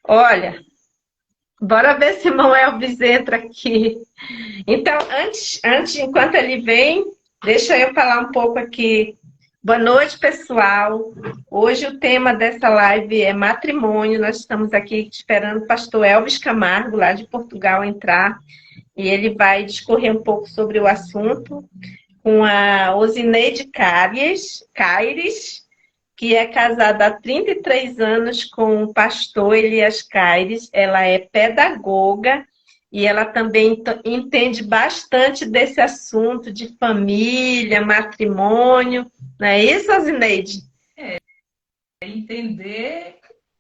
Olha, bora ver se irmão Elvis entra aqui. Então, enquanto ele vem, deixa eu falar um pouco aqui. Boa noite, pessoal. Hoje o tema dessa live é matrimônio. Nós estamos aqui esperando o pastor Elvis Camargo, lá de Portugal, entrar. E ele vai discorrer um pouco sobre o assunto com a Osineide Caires, que é casada há 33 anos com o pastor Elias Caires. Ela é pedagoga e ela também entende bastante desse assunto de família, matrimônio. Não é isso, Osineide? Entender,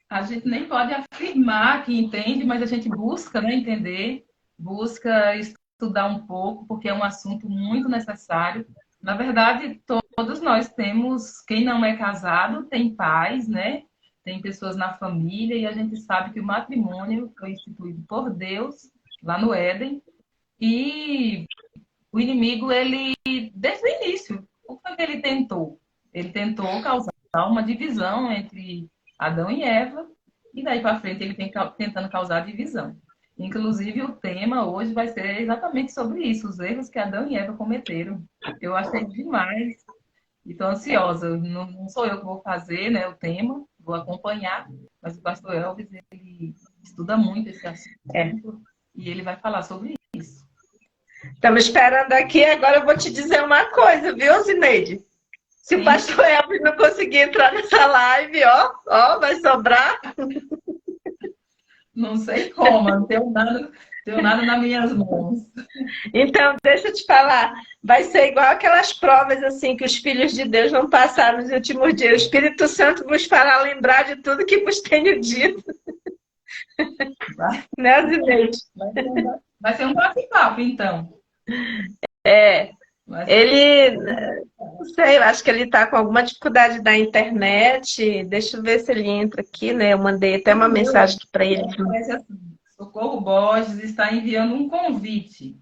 a gente nem pode afirmar que entende, mas a gente busca, né, entender, busca estudar um pouco, porque é um assunto muito necessário. Na verdade, todos nós temos, quem não é casado tem pais, né? Tem pessoas na família, e a gente sabe que o matrimônio foi instituído por Deus, lá no Éden, e o inimigo, ele, desde o início, o que foi que ele tentou? Ele tentou causar uma divisão entre Adão e Eva, e daí para frente ele vem tentando causar divisão. Inclusive, o tema hoje vai ser exatamente sobre isso, os erros que Adão e Eva cometeram. Eu achei demais e estou ansiosa. Não sou eu que vou fazer, né, o tema, vou acompanhar, mas o pastor Elvis, ele estuda muito esse assunto e ele vai falar sobre isso. Estamos esperando aqui. Agora eu vou te dizer uma coisa, viu, Zineide? Se Sim. O pastor Elvis não conseguir entrar nessa live, ó, vai sobrar. Não sei como, não tenho nada nas minhas mãos. Então, deixa eu te falar, vai ser igual aquelas provas assim que os filhos de Deus vão passar nos últimos dias. O Espírito Santo vos fará lembrar de tudo que vos tenho dito. Né, Zineide? Vai ser um bate-papo, então. Ele, não sei, eu acho que ele está com alguma dificuldade da internet. Deixa eu ver se ele entra aqui, né? Eu mandei até uma mensagem para ele. Parece assim, Socorro Borges está enviando um convite.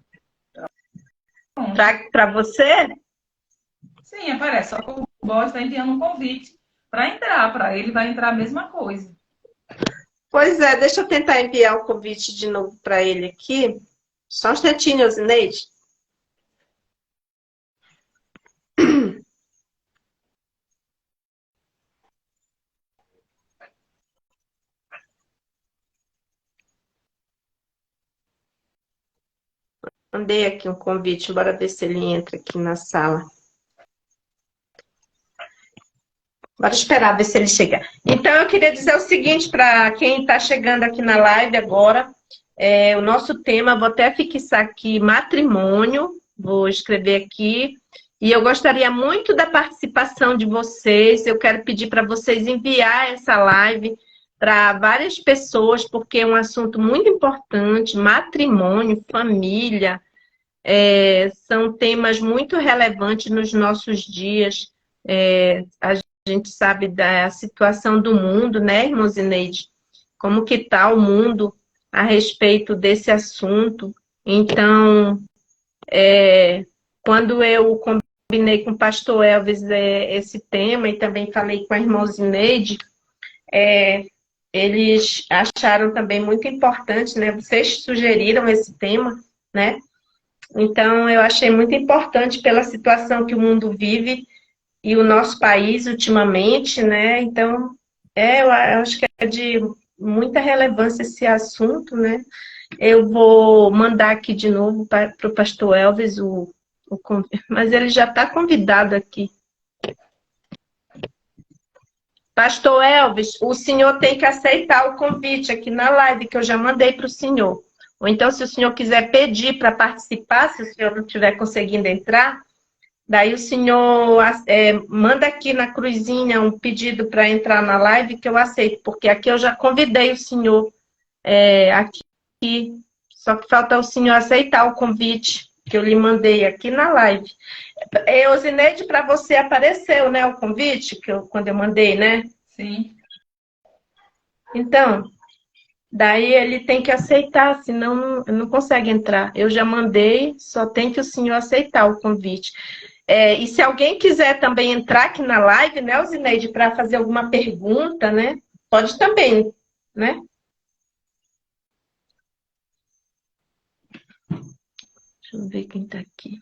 Para você? Sim, aparece. Socorro Borges está enviando um convite para entrar. Para ele vai entrar a mesma coisa. Pois é, deixa eu tentar enviar o convite de novo para ele aqui. Só um instantinho, Zineide. Mandei aqui um convite, bora ver se ele entra aqui na sala. Bora esperar ver se ele chega. Então, eu queria dizer o seguinte para quem está chegando aqui na live agora. O nosso tema, vou até fixar aqui, matrimônio. Vou escrever aqui. E eu gostaria muito da participação de vocês. Eu quero pedir para vocês enviar essa live para várias pessoas, porque é um assunto muito importante. Matrimônio, família, são temas muito relevantes nos nossos dias. A gente sabe da situação do mundo, né, irmã Zineide? Como que está o mundo a respeito desse assunto. Então, quando eu combinei com o pastor Elvis esse tema e também falei com a irmã Zineide, eles acharam também muito importante, né? Vocês sugeriram esse tema, né? Então, eu achei muito importante pela situação que o mundo vive e o nosso país ultimamente, né? Então, eu acho que é de muita relevância esse assunto, né? Eu vou mandar aqui de novo para o pastor Elvis mas ele já está convidado aqui. Pastor Elvis, o senhor tem que aceitar o convite aqui na live que eu já mandei para o senhor. Ou então, se o senhor quiser pedir para participar, se o senhor não estiver conseguindo entrar, Daí o senhor manda aqui na cruzinha um pedido para entrar na live que eu aceito, porque aqui eu já convidei o senhor aqui. Só que falta o senhor aceitar o convite que eu lhe mandei aqui na live. Osineide, para você apareceu, né, o convite quando eu mandei, né? Sim. Então, daí ele tem que aceitar, senão não consegue entrar. Eu já mandei, só tem que o senhor aceitar o convite. E se alguém quiser também entrar aqui na live, né, Osineide, para fazer alguma pergunta, né? Pode também, né? Deixa eu ver quem está aqui.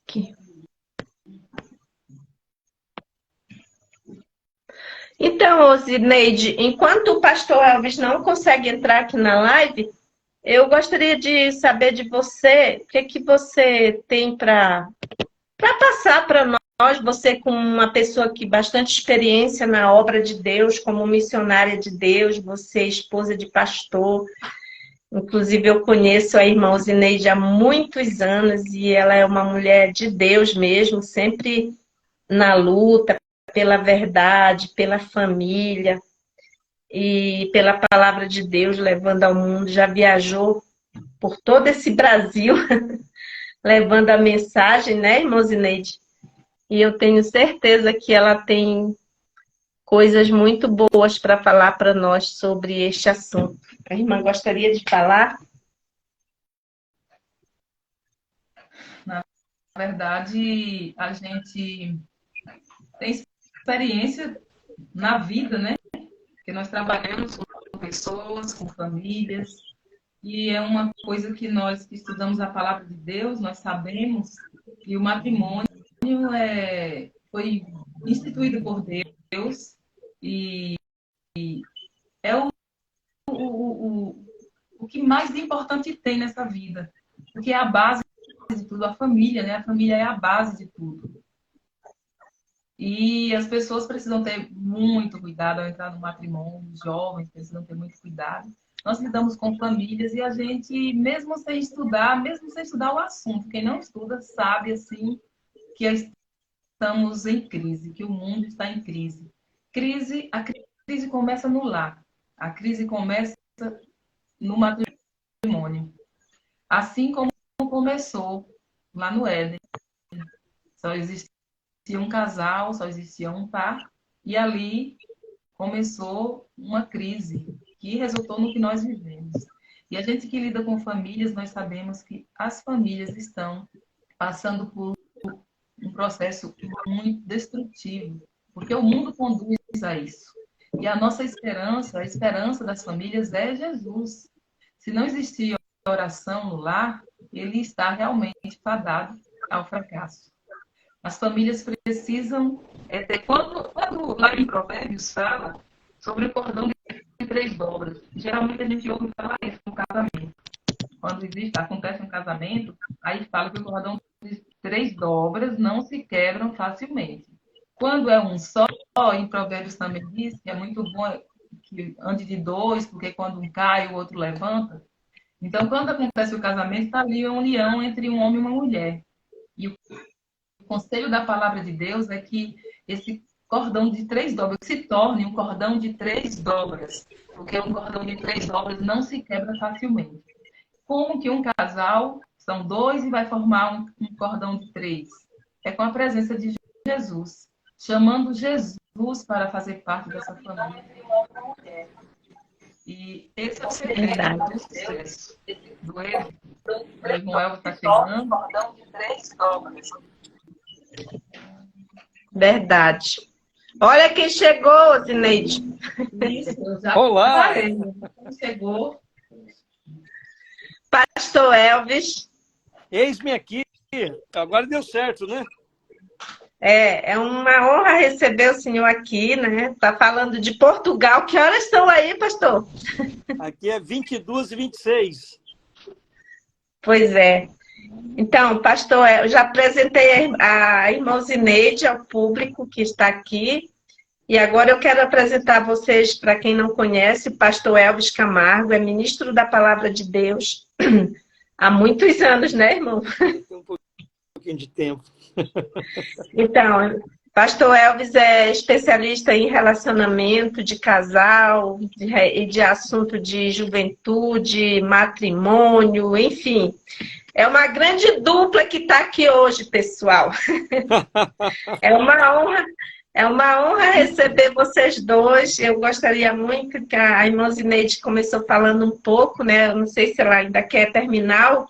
Aqui. Então, Osineide, enquanto o pastor Elvis não consegue entrar aqui na live, eu gostaria de saber de você, o que que você tem para passar para nós, você como uma pessoa que bastante experiência na obra de Deus, como missionária de Deus, você é esposa de pastor. Inclusive, eu conheço a irmã Zineide há muitos anos e ela é uma mulher de Deus mesmo, sempre na luta pela verdade, pela família e pela palavra de Deus, levando ao mundo. Já viajou por todo esse Brasil, levando a mensagem, né, irmã Zineide? E eu tenho certeza que ela tem coisas muito boas para falar para nós sobre este assunto. A irmã gostaria de falar? Na verdade, a gente tem experiência na vida, né? Porque nós trabalhamos com pessoas, com famílias, e é uma coisa que nós que estudamos a palavra de Deus, nós sabemos que o matrimônio foi instituído por Deus e é o que mais importante tem nessa vida, porque é a base de tudo, a família, né? A família é a base de tudo. E as pessoas precisam ter muito cuidado ao entrar no matrimônio, os jovens precisam ter muito cuidado. Nós lidamos com famílias e a gente, mesmo sem estudar o assunto, quem não estuda sabe, assim, que estamos em crise, que o mundo está em crise. A crise começa no lar, a crise começa no matrimônio. Assim como começou lá no Éden. Só existia um casal, só existia um par, e ali começou uma crise que resultou no que nós vivemos. E a gente que lida com famílias, nós sabemos que as famílias estão passando por um processo muito destrutivo, porque o mundo conduz a isso. E a nossa esperança, a esperança das famílias é Jesus. Se não existir oração no lar, ele está realmente fadado ao fracasso. As famílias precisam ter. Quando lá em Provérbios fala sobre o cordão de três dobras, geralmente a gente ouve falar isso no casamento. Quando acontece um casamento, aí fala que o cordão de três dobras não se quebram facilmente. Quando é um só, em Provérbios também diz que é muito bom que ande de dois, porque quando um cai, o outro levanta. Então, quando acontece o casamento, está ali a união entre um homem e uma mulher. E o conselho da palavra de Deus é que esse cordão de três dobras se torne um cordão de três dobras, porque um cordão de três dobras não se quebra facilmente. Como que um casal são dois e vai formar um cordão de três? É com a presença de Jesus, chamando Jesus para fazer parte dessa família. E esse é o segredo do sucesso do êxito. O irmão Elvis está chegando. Cordão de três dobras. Verdade. Olha quem chegou, Zineide. Isso, já Olá! Chegou. Pastor Elvis. Eis-me aqui. Agora deu certo, né? É uma honra receber o senhor aqui, né? Tá falando de Portugal. Que horas estão aí, pastor? Aqui é 22h26. Pois é. Então, pastor, eu já apresentei a irmã Zineide ao público que está aqui. E agora eu quero apresentar vocês, para quem não conhece, pastor Elvis Camargo, é ministro da Palavra de Deus há muitos anos, né, irmão? Tem um pouquinho de tempo. Então, pastor Elvis é especialista em relacionamento de casal e de assunto de juventude, matrimônio, enfim. É uma grande dupla que está aqui hoje, pessoal. É uma honra. É uma honra receber vocês dois. Eu gostaria muito que a irmã Zineide começou falando um pouco, né? Eu não sei se ela ainda quer terminar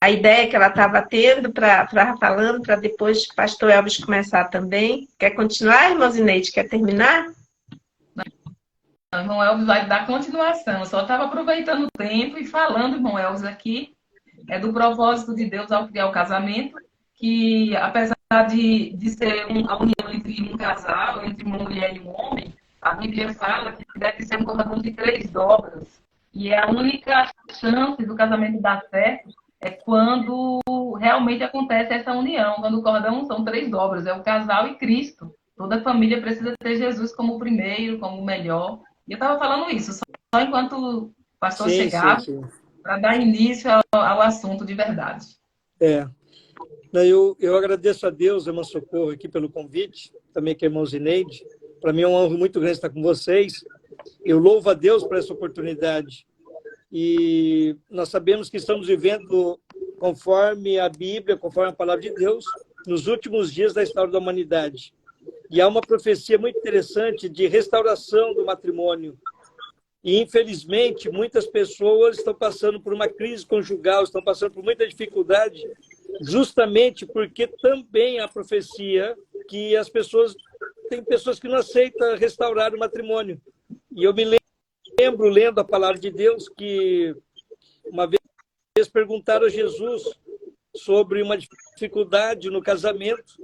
a ideia que ela estava tendo para falando, para depois o pastor Elvis começar também. Quer continuar, irmã Zineide? Quer terminar? O irmão Elvis vai dar continuação. Eu só estava aproveitando o tempo e falando, irmão Elvis, aqui, do propósito de Deus ao criar o casamento, que apesar de ser a união entre um casal, entre uma mulher e um homem, a Bíblia fala que deve ser um cordão de 3 dobras. E a única chance do casamento dar certo é quando realmente acontece essa união, quando o cordão são 3 dobras, é o casal e Cristo. Toda família precisa ter Jesus como o primeiro, como o melhor. E eu estava falando isso, só enquanto o pastor chegava, para dar início ao assunto de verdade. Eu agradeço a Deus, irmã Socorro, aqui pelo convite, também que a irmã Zineide. Para mim é uma honra muito grande estar com vocês. Eu louvo a Deus por essa oportunidade. E nós sabemos que estamos vivendo conforme a Bíblia, conforme a palavra de Deus, nos últimos dias da história da humanidade. E há uma profecia muito interessante de restauração do matrimônio. E, infelizmente, muitas pessoas estão passando por uma crise conjugal, estão passando por muita dificuldade, justamente porque também há profecia que as pessoas, tem pessoas que não aceitam restaurar o matrimônio. E eu me lembro, lendo a palavra de Deus, que uma vez perguntaram a Jesus sobre uma dificuldade no casamento,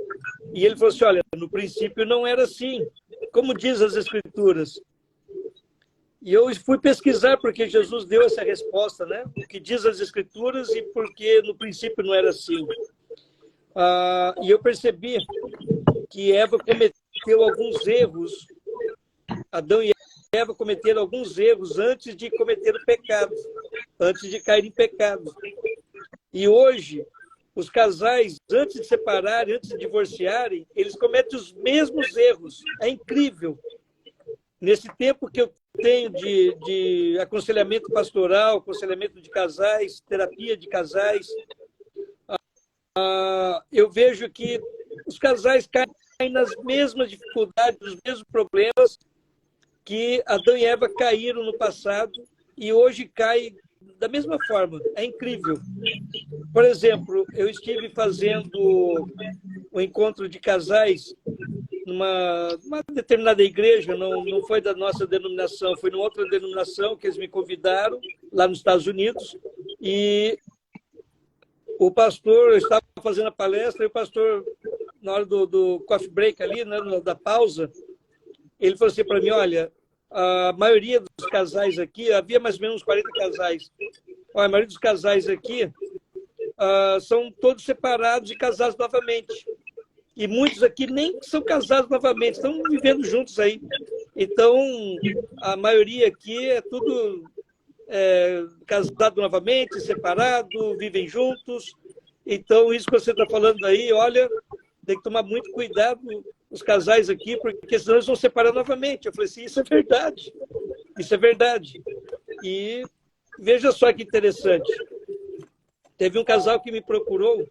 e ele falou assim, olha, no princípio não era assim, como diz as Escrituras. E eu fui pesquisar porque Jesus deu essa resposta, né? O que diz as Escrituras e porque no princípio não era assim. E eu percebi que Eva cometeu alguns erros, Adão e Eva cometeram alguns erros antes de cometer o pecado, antes de cair em pecado. E hoje, os casais, antes de separarem, antes de divorciarem, eles cometem os mesmos erros. É incrível. Nesse tempo que eu tenho de aconselhamento pastoral, aconselhamento de casais, terapia de casais, eu vejo que os casais caem nas mesmas dificuldades, nos mesmos problemas que Adão e Eva caíram no passado e hoje caem da mesma forma. É incrível. Por exemplo, eu estive fazendo um encontro de casais numa determinada igreja, não foi da nossa denominação, foi numa outra denominação que eles me convidaram, lá nos Estados Unidos, e o pastor, eu estava fazendo a palestra, e o pastor, na hora do coffee break ali, né, da pausa, ele falou assim para mim, olha, a maioria dos casais aqui, havia mais ou menos uns 40 casais, a maioria dos casais aqui são todos separados e casados novamente. E muitos aqui nem são casados novamente, estão vivendo juntos aí. Então, a maioria aqui é tudo casado novamente, separado, vivem juntos. Então, isso que você está falando aí, olha, tem que tomar muito cuidado os casais aqui, porque senão eles vão separar novamente. Eu falei assim, isso é verdade. Isso é verdade. E veja só que interessante. Teve um casal que me procurou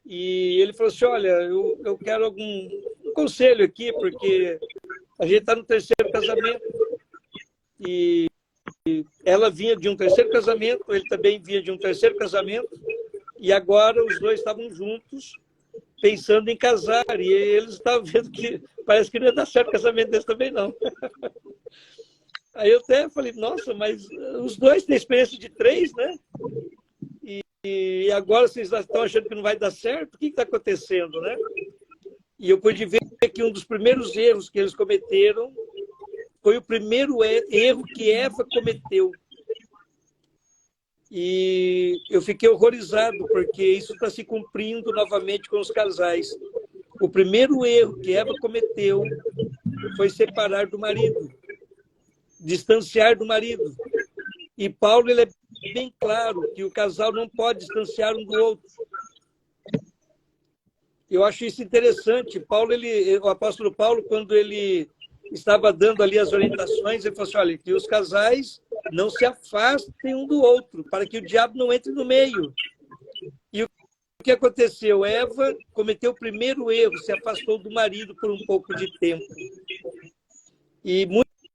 e ele falou assim, olha, eu quero algum conselho aqui, porque a gente está no 3º casamento. E ela vinha de um 3º casamento, ele também vinha de um 3º casamento, e agora os dois estavam juntos, pensando em casar, e eles estavam vendo que parece que não ia dar certo o casamento deles também, não. Aí eu até falei, nossa, mas os dois têm experiência de 3, né? E agora vocês estão achando que não vai dar certo? O que está acontecendo, né? E eu pude ver que um dos primeiros erros que eles cometeram foi o primeiro erro que Eva cometeu. E eu fiquei horrorizado, porque isso está se cumprindo novamente com os casais. O primeiro erro que Eva cometeu foi separar do marido, distanciar do marido. E Paulo ele é bem claro que o casal não pode distanciar um do outro. Eu acho isso interessante. O apóstolo Paulo, quando ele estava dando ali as orientações, ele falou assim, olha, que os casais não se afastem um do outro, para que o diabo não entre no meio. E o que aconteceu? Eva cometeu o primeiro erro, se afastou do marido por um pouco de tempo. E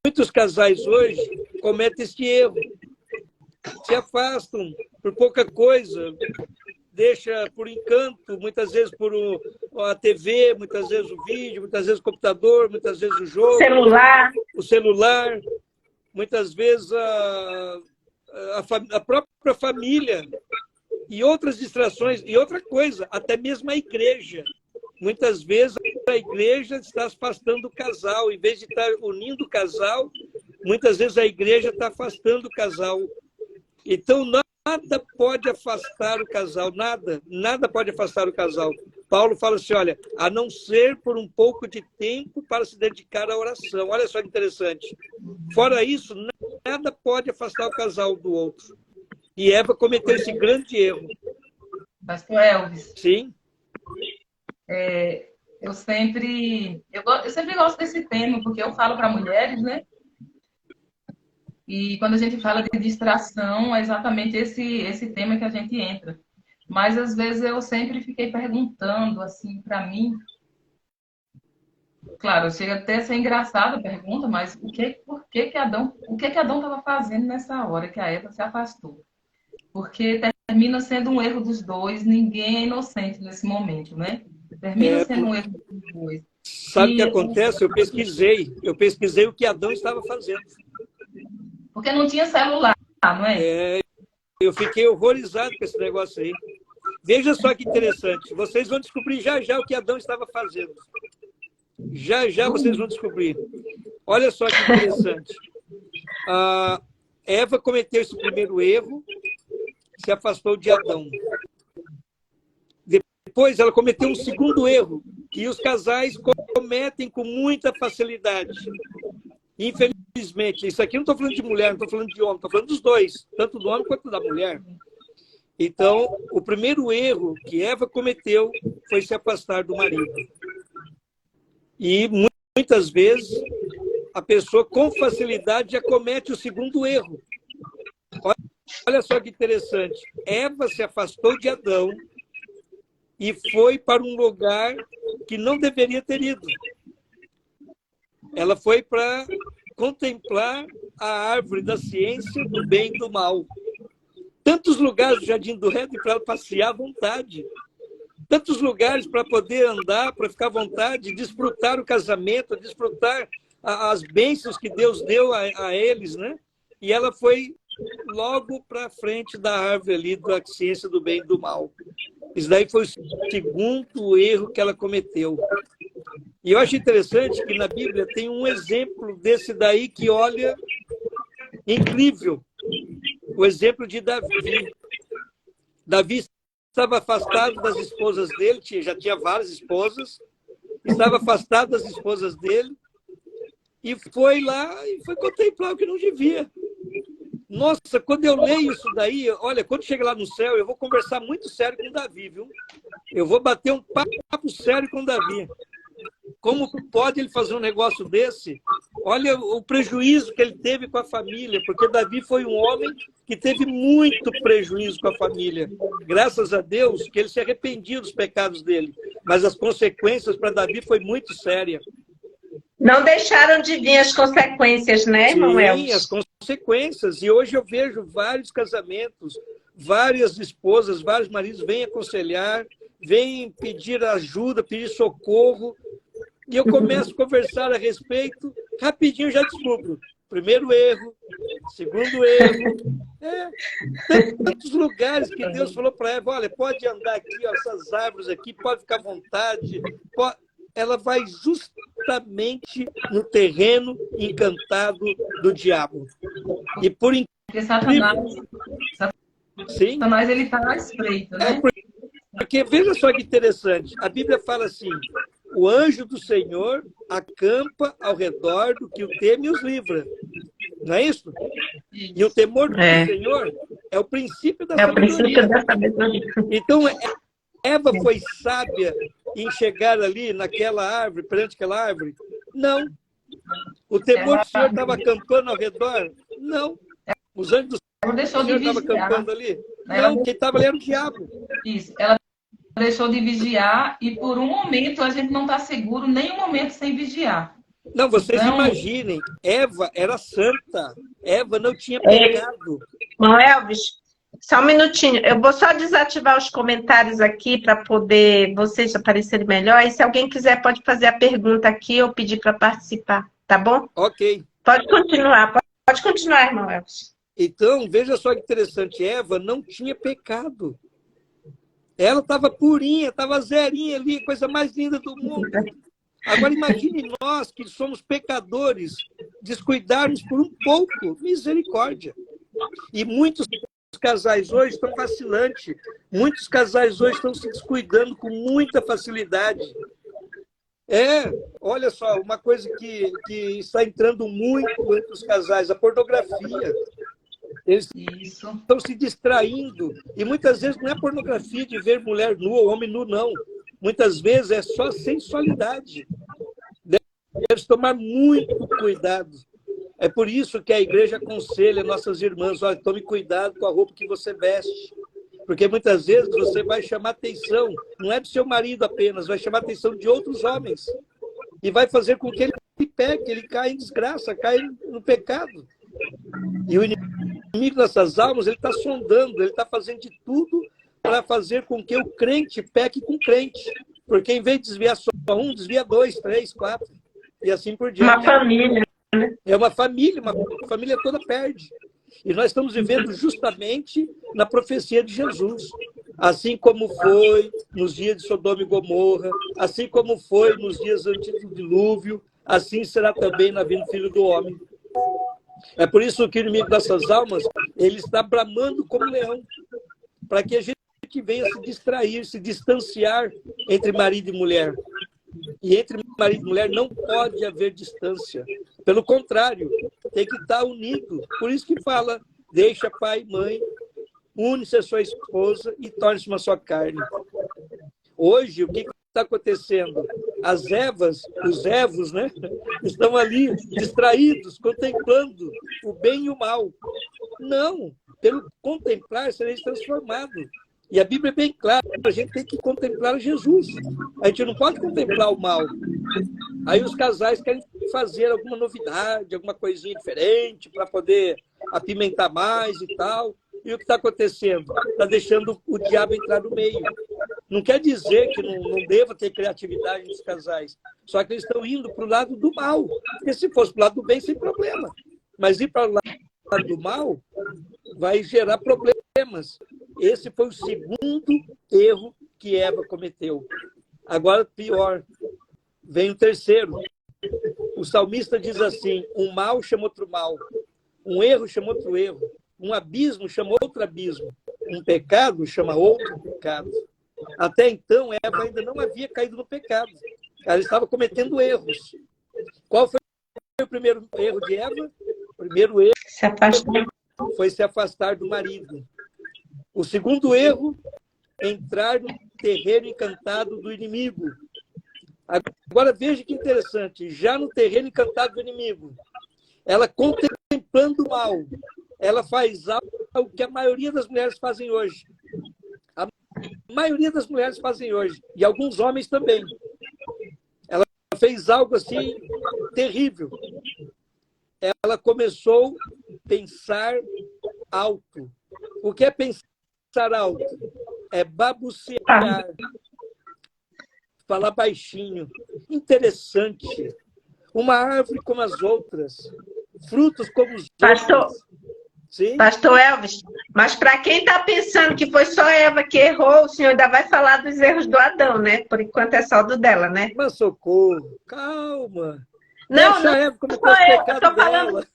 muitos casais hoje cometem este erro. Se afastam por pouca coisa, deixa por encanto, muitas vezes por a TV, muitas vezes o vídeo, muitas vezes o computador, muitas vezes o jogo, o celular, muitas vezes a própria família e outras distrações. E outra coisa, até mesmo a igreja. Muitas vezes a igreja está afastando o casal, em vez de estar unindo o casal, muitas vezes a igreja está afastando o casal. Então, nada pode afastar o casal, nada pode afastar o casal. Paulo fala assim, olha, a não ser por um pouco de tempo para se dedicar à oração. Olha só que interessante. Fora isso, nada pode afastar o casal do outro. E Eva cometeu esse grande erro. Pastor Elvis. Sim. Eu sempre gosto desse tema, porque eu falo para mulheres, né? E quando a gente fala de distração, é exatamente esse tema que a gente entra. Mas, às vezes, eu sempre fiquei perguntando, assim, para mim... Claro, chega até a ser engraçada a pergunta, mas o que Adão estava fazendo nessa hora que a Eva se afastou? Porque termina sendo um erro dos dois, ninguém é inocente nesse momento, né? Termina sendo um erro dos dois. Sabe o que acontece? Eu pesquisei o que Adão estava fazendo. Porque não tinha celular, não é? Eu fiquei horrorizado com esse negócio aí. Veja só que interessante. Vocês vão descobrir já já o que Adão estava fazendo. Já já vocês vão descobrir. Olha só que interessante. Eva cometeu esse primeiro erro, se afastou de Adão. Depois ela cometeu um segundo erro, que os casais cometem com muita facilidade. Infelizmente, isso aqui não estou falando de mulher, não estou falando de homem, estou falando dos dois, tanto do homem quanto da mulher. Então, o primeiro erro que Eva cometeu foi se afastar do marido. E muitas vezes a pessoa com facilidade já comete o segundo erro. Olha só que interessante. Eva se afastou de Adão e foi para um lugar que não deveria ter ido. Ela foi para contemplar a árvore da ciência do bem e do mal. Tantos lugares do Jardim do Éden para ela passear à vontade. Tantos lugares para poder andar, para ficar à vontade, desfrutar o casamento, desfrutar as bênçãos que Deus deu a eles, né? E ela foi logo para frente da árvore ali da ciência do bem e do mal. Isso daí foi o segundo erro que ela cometeu. E eu acho interessante que na Bíblia tem um exemplo desse daí que, olha, incrível. O exemplo de Davi. Davi estava afastado das esposas dele, já tinha várias esposas, estava afastado das esposas dele, e foi lá e foi contemplar o que não devia. Nossa, quando eu leio isso daí, olha, quando chega lá no céu, eu vou conversar muito sério com o Davi, viu? Eu vou bater um papo sério com o Davi. Como pode ele fazer um negócio desse? Olha o prejuízo que ele teve com a família, porque Davi foi um homem que teve muito prejuízo com a família. Graças a Deus que ele se arrependia dos pecados dele, mas as consequências para Davi foi muito séria. Não deixaram de vir as consequências, né, irmão Elvis? Sim, as consequências. E hoje eu vejo vários casamentos, várias esposas, vários maridos vêm aconselhar, vêm pedir ajuda, pedir socorro. E eu começo a conversar a respeito, rapidinho já descubro. Primeiro erro, segundo erro. Tantos lugares que Deus falou para Eva, olha, pode andar aqui, ó, essas árvores aqui, pode ficar à vontade. Ela vai justamente no terreno encantado do diabo. E por incrível... Sim. Satanás, ele está à espreita, né? Porque veja só que interessante. A Bíblia fala assim: o anjo do Senhor acampa ao redor do que o teme e os livra. Não é isso? E o temor do Senhor é o princípio da sabedoria. É o princípio da sabedoria. Então, Eva foi sábia em chegar ali naquela árvore, perante aquela árvore? Não. O temor do Senhor estava acampando ao redor? Não. Os anjos do Senhor estavam acampando ali? Não, quem estava ali era o diabo. Isso. Ela deixou de vigiar e por um momento a gente não está seguro nem um momento sem vigiar. Não, vocês imaginem, Eva era santa. Eva não tinha pecado. Irmão Elvis, só um minutinho. Eu vou só desativar os comentários aqui para poder vocês aparecerem melhor. E se alguém quiser, pode fazer a pergunta aqui ou pedir para participar, tá bom? Ok. Pode continuar, pode continuar, irmão Elvis. Então, veja só que interessante. Eva não tinha pecado. Ela estava purinha, estava zerinha ali, coisa mais linda do mundo. Agora imagine nós que somos pecadores, descuidarmos por um pouco, misericórdia. E muitos casais hoje estão vacilantes, muitos casais hoje estão se descuidando com muita facilidade. Olha só, uma coisa que está entrando muito entre os casais, a pornografia. Eles estão se distraindo. E muitas vezes não é pornografia de ver mulher nua ou homem nu, não. Muitas vezes é só sensualidade. Deve tomar muito cuidado. É por isso que a igreja aconselha nossas irmãs: olha, tome cuidado com a roupa que você veste. Porque muitas vezes você vai chamar atenção, não é do seu marido apenas, vai chamar atenção de outros homens. E vai fazer com que ele peque, ele caia em desgraça, caia no pecado. E o inimigo dessas almas, ele está sondando, ele está fazendo de tudo para fazer com que o crente peque com o crente. Porque em vez de desviar só um, desvia 2, 3, 4, e assim por diante. Uma família. É uma família toda perde. E nós estamos vivendo justamente na profecia de Jesus. Assim como foi nos dias de Sodoma e Gomorra, assim como foi nos dias antes do dilúvio, assim será também na vinda do Filho do Homem. É por isso que o inimigo dessas almas, ele está bramando como leão, para que a gente venha se distrair, se distanciar entre marido e mulher. E entre marido e mulher não pode haver distância. Pelo contrário, tem que estar unido. Por isso que fala: deixa pai e mãe, une-se a sua esposa e torne-se uma só carne. Hoje, o que está acontecendo? As Evas, os Evos, né, estão ali distraídos, contemplando o bem e o mal. Não, pelo contemplar sereis transformados. E a Bíblia é bem clara: a gente tem que contemplar Jesus. A gente não pode contemplar o mal. Aí os casais querem fazer alguma novidade, alguma coisinha diferente para poder apimentar mais e tal. E o que está acontecendo? Está deixando o diabo entrar no meio. Não quer dizer que não deva ter criatividade nos casais. Só que eles estão indo para o lado do mal. Porque se fosse para o lado do bem, sem problema. Mas ir para o lado do mal vai gerar problemas. Esse foi o segundo erro que Eva cometeu. Agora, pior, vem o terceiro. O salmista diz assim: um mal chama outro mal, um erro chama outro erro, um abismo chama outro abismo, um pecado chama outro pecado. Até então, Eva ainda não havia caído no pecado. Ela estava cometendo erros. Qual foi o primeiro erro de Eva? O primeiro erro foi se afastar do marido. O segundo erro, entrar no terreno encantado do inimigo. Agora veja que interessante, já no terreno encantado do inimigo, ela contemplando o mal, ela faz algo que a maioria das mulheres fazem hoje. A maioria das mulheres fazem hoje, e alguns homens também. Ela fez algo assim terrível. Ela começou a pensar alto. O que é pensar alto? É babucear. Falar baixinho. Interessante. Uma árvore como as outras. Frutos como os outros. Sim? Pastor Elvis, mas para quem está pensando que foi só Eva que errou, o senhor ainda vai falar dos erros do Adão, né? Por enquanto é só do dela, né? Mas socorro. Calma. Não, deixa a Eva cometer os pecados dela.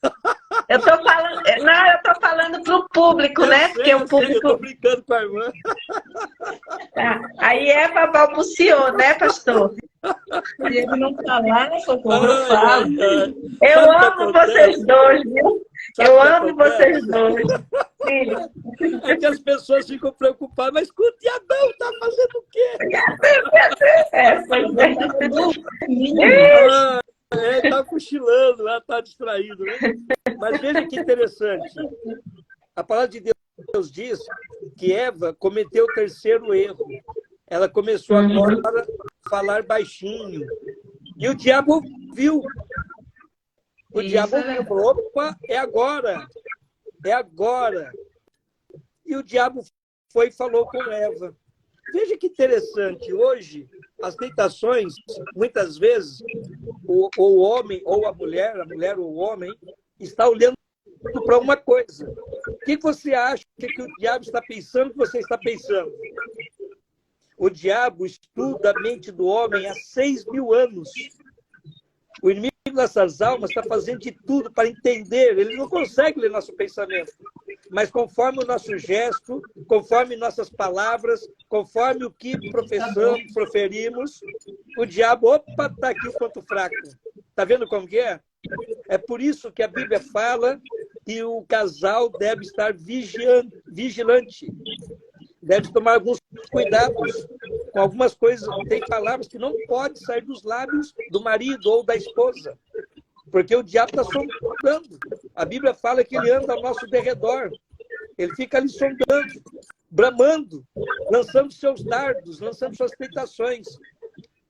Eu tô falando, não, eu tô falando pro público, né? Porque o público. Eu tô brincando com a irmã. Tá. Aí Eva balbuciou, né, pastor? Se ele não falar, Socorro, eu falo. Eu amo vocês dois, viu? Eu amo vocês dois. É que as pessoas ficam preocupadas, mas o diabão tá fazendo o quê? Pois é. Ele tá cochilando, ela tá distraído, né? Mas veja que interessante. A palavra de Deus diz que Eva cometeu o terceiro erro. Ela começou agora a falar baixinho. E o diabo ouviu. O diabo ouviu. Falou, opa, é agora. É agora. E o diabo foi e falou com Eva. Veja que interessante. Hoje, as tentações, muitas vezes, o homem ou a mulher ou o homem, está olhando para uma coisa. O que você acha que o diabo está pensando que você está pensando? O diabo estuda a mente do homem há 6.000 anos. O inimigo dessas almas está fazendo de tudo para entender. Ele não consegue ler nosso pensamento. Mas conforme o nosso gesto, conforme nossas palavras, conforme o que professamos, proferimos, o diabo, opa, está aqui o ponto fraco. Está vendo como que é? É por isso que a Bíblia fala que o casal deve estar vigilante. Deve tomar alguns cuidados com algumas coisas. Tem palavras que não podem sair dos lábios do marido ou da esposa, porque o diabo está sondando. A Bíblia fala que ele anda ao nosso derredor. Ele fica ali sondando, bramando, lançando seus dardos, lançando suas tentações.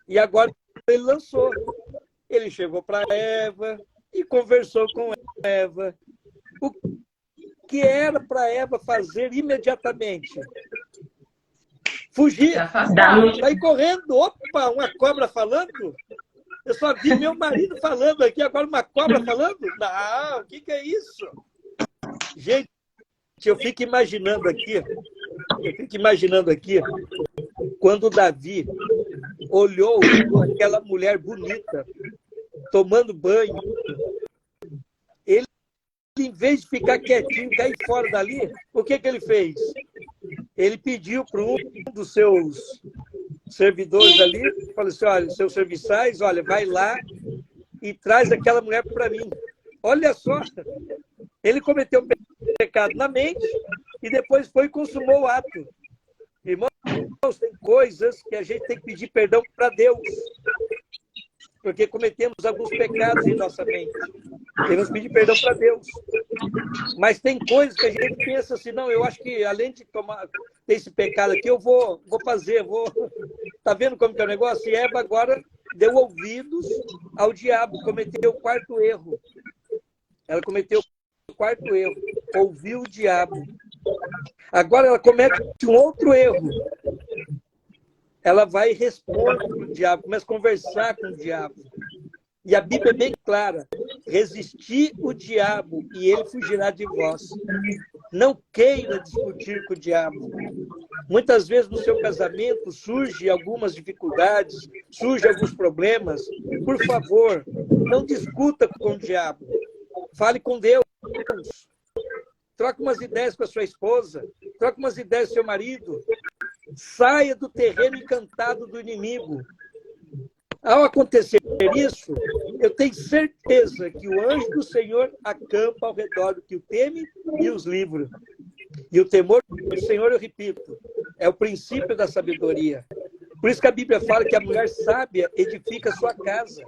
E agora ele lançou. Ele chegou para Eva e conversou com Eva. O que era para Eva fazer imediatamente? Fugir, sair correndo. Opa, uma cobra falando? Eu só vi meu marido falando aqui, agora uma cobra falando? Não, o que é isso? Gente, eu fico imaginando aqui, quando Davi olhou aquela mulher bonita, tomando banho, ele, em vez de ficar quietinho, cair fora dali, o que ele fez? Ele pediu para um dos seus servidores ali, falou assim, olha, seus serviçais, olha, vai lá e traz aquela mulher para mim. Olha só, ele cometeu um pecado na mente e depois foi e consumou o ato. Irmãos, tem coisas que a gente tem que pedir perdão para Deus, porque cometemos alguns pecados em nossa mente. Devemos pedir perdão para Deus. Mas tem coisas que a gente pensa assim, não, eu acho que além de ter esse pecado aqui, eu vou fazer, Tá vendo como que é o negócio? E Eva agora deu ouvidos ao diabo, cometeu o quarto erro. Ela cometeu o quarto erro, ouviu o diabo. Agora ela comete um outro erro. Ela vai e responde para o diabo, começa a conversar com o diabo. E a Bíblia é bem clara. Resistir o diabo e ele fugirá de vós. Não queira discutir com o diabo. Muitas vezes no seu casamento surgem algumas dificuldades, surgem alguns problemas. Por favor, não discuta com o diabo. Fale com Deus. Troque umas ideias com a sua esposa. Troque umas ideias com o seu marido. Saia do terreno encantado do inimigo. Ao acontecer isso, eu tenho certeza que o anjo do Senhor acampa ao redor do que o teme e os livra. E o temor do Senhor, eu repito, é o princípio da sabedoria. Por isso que a Bíblia fala que a mulher sábia edifica a sua casa.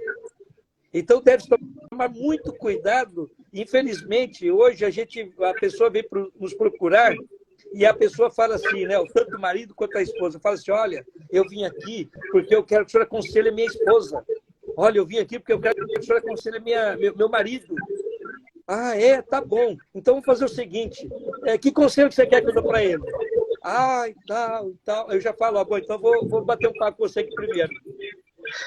Então deve tomar muito cuidado. Infelizmente, hoje a pessoa vem nos procurar e a pessoa fala assim, né? Tanto o marido quanto a esposa. Fala assim, olha, eu vim aqui porque eu quero que o senhor aconselhe a minha esposa. Olha, eu vim aqui porque eu quero que o senhor aconselhe meu marido. Ah, é? Tá bom. Então vamos fazer o seguinte. Que conselho que você quer que eu dê para ele? Ah, e tal, e tal. Eu já falo, bom, então vou bater um papo com você aqui primeiro.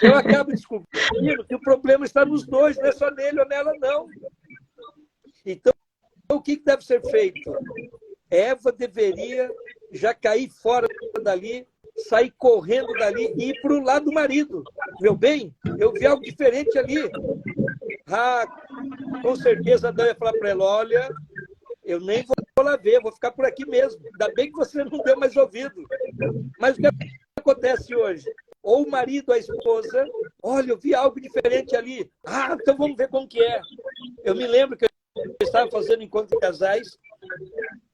Eu acabo descobrindo que o problema está nos dois, não é só nele ou nela, não. Então, o que deve ser feito? Eva deveria já cair fora dali, sair correndo dali e ir para o lado do marido. Meu bem, eu vi algo diferente ali. Ah, com certeza Adão ia falar para ela, olha, eu nem vou lá ver, vou ficar por aqui mesmo. Ainda bem que você não deu mais ouvido. Mas o que acontece hoje? Ou o marido, a esposa, olha, eu vi algo diferente ali. Ah, então vamos ver como que é. Eu me lembro que eu estava fazendo encontro de casais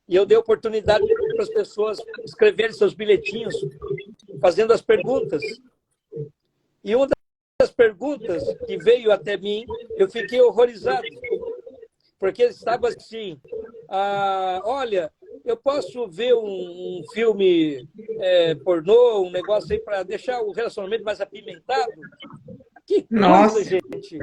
e eu dei oportunidade para as pessoas escreverem seus bilhetinhos, fazendo as perguntas. E uma das perguntas que veio até mim, eu fiquei horrorizado. Porque estava assim, olha, eu posso ver um filme pornô, um negócio aí para deixar o relacionamento mais apimentado? Que Nossa. coisa, gente!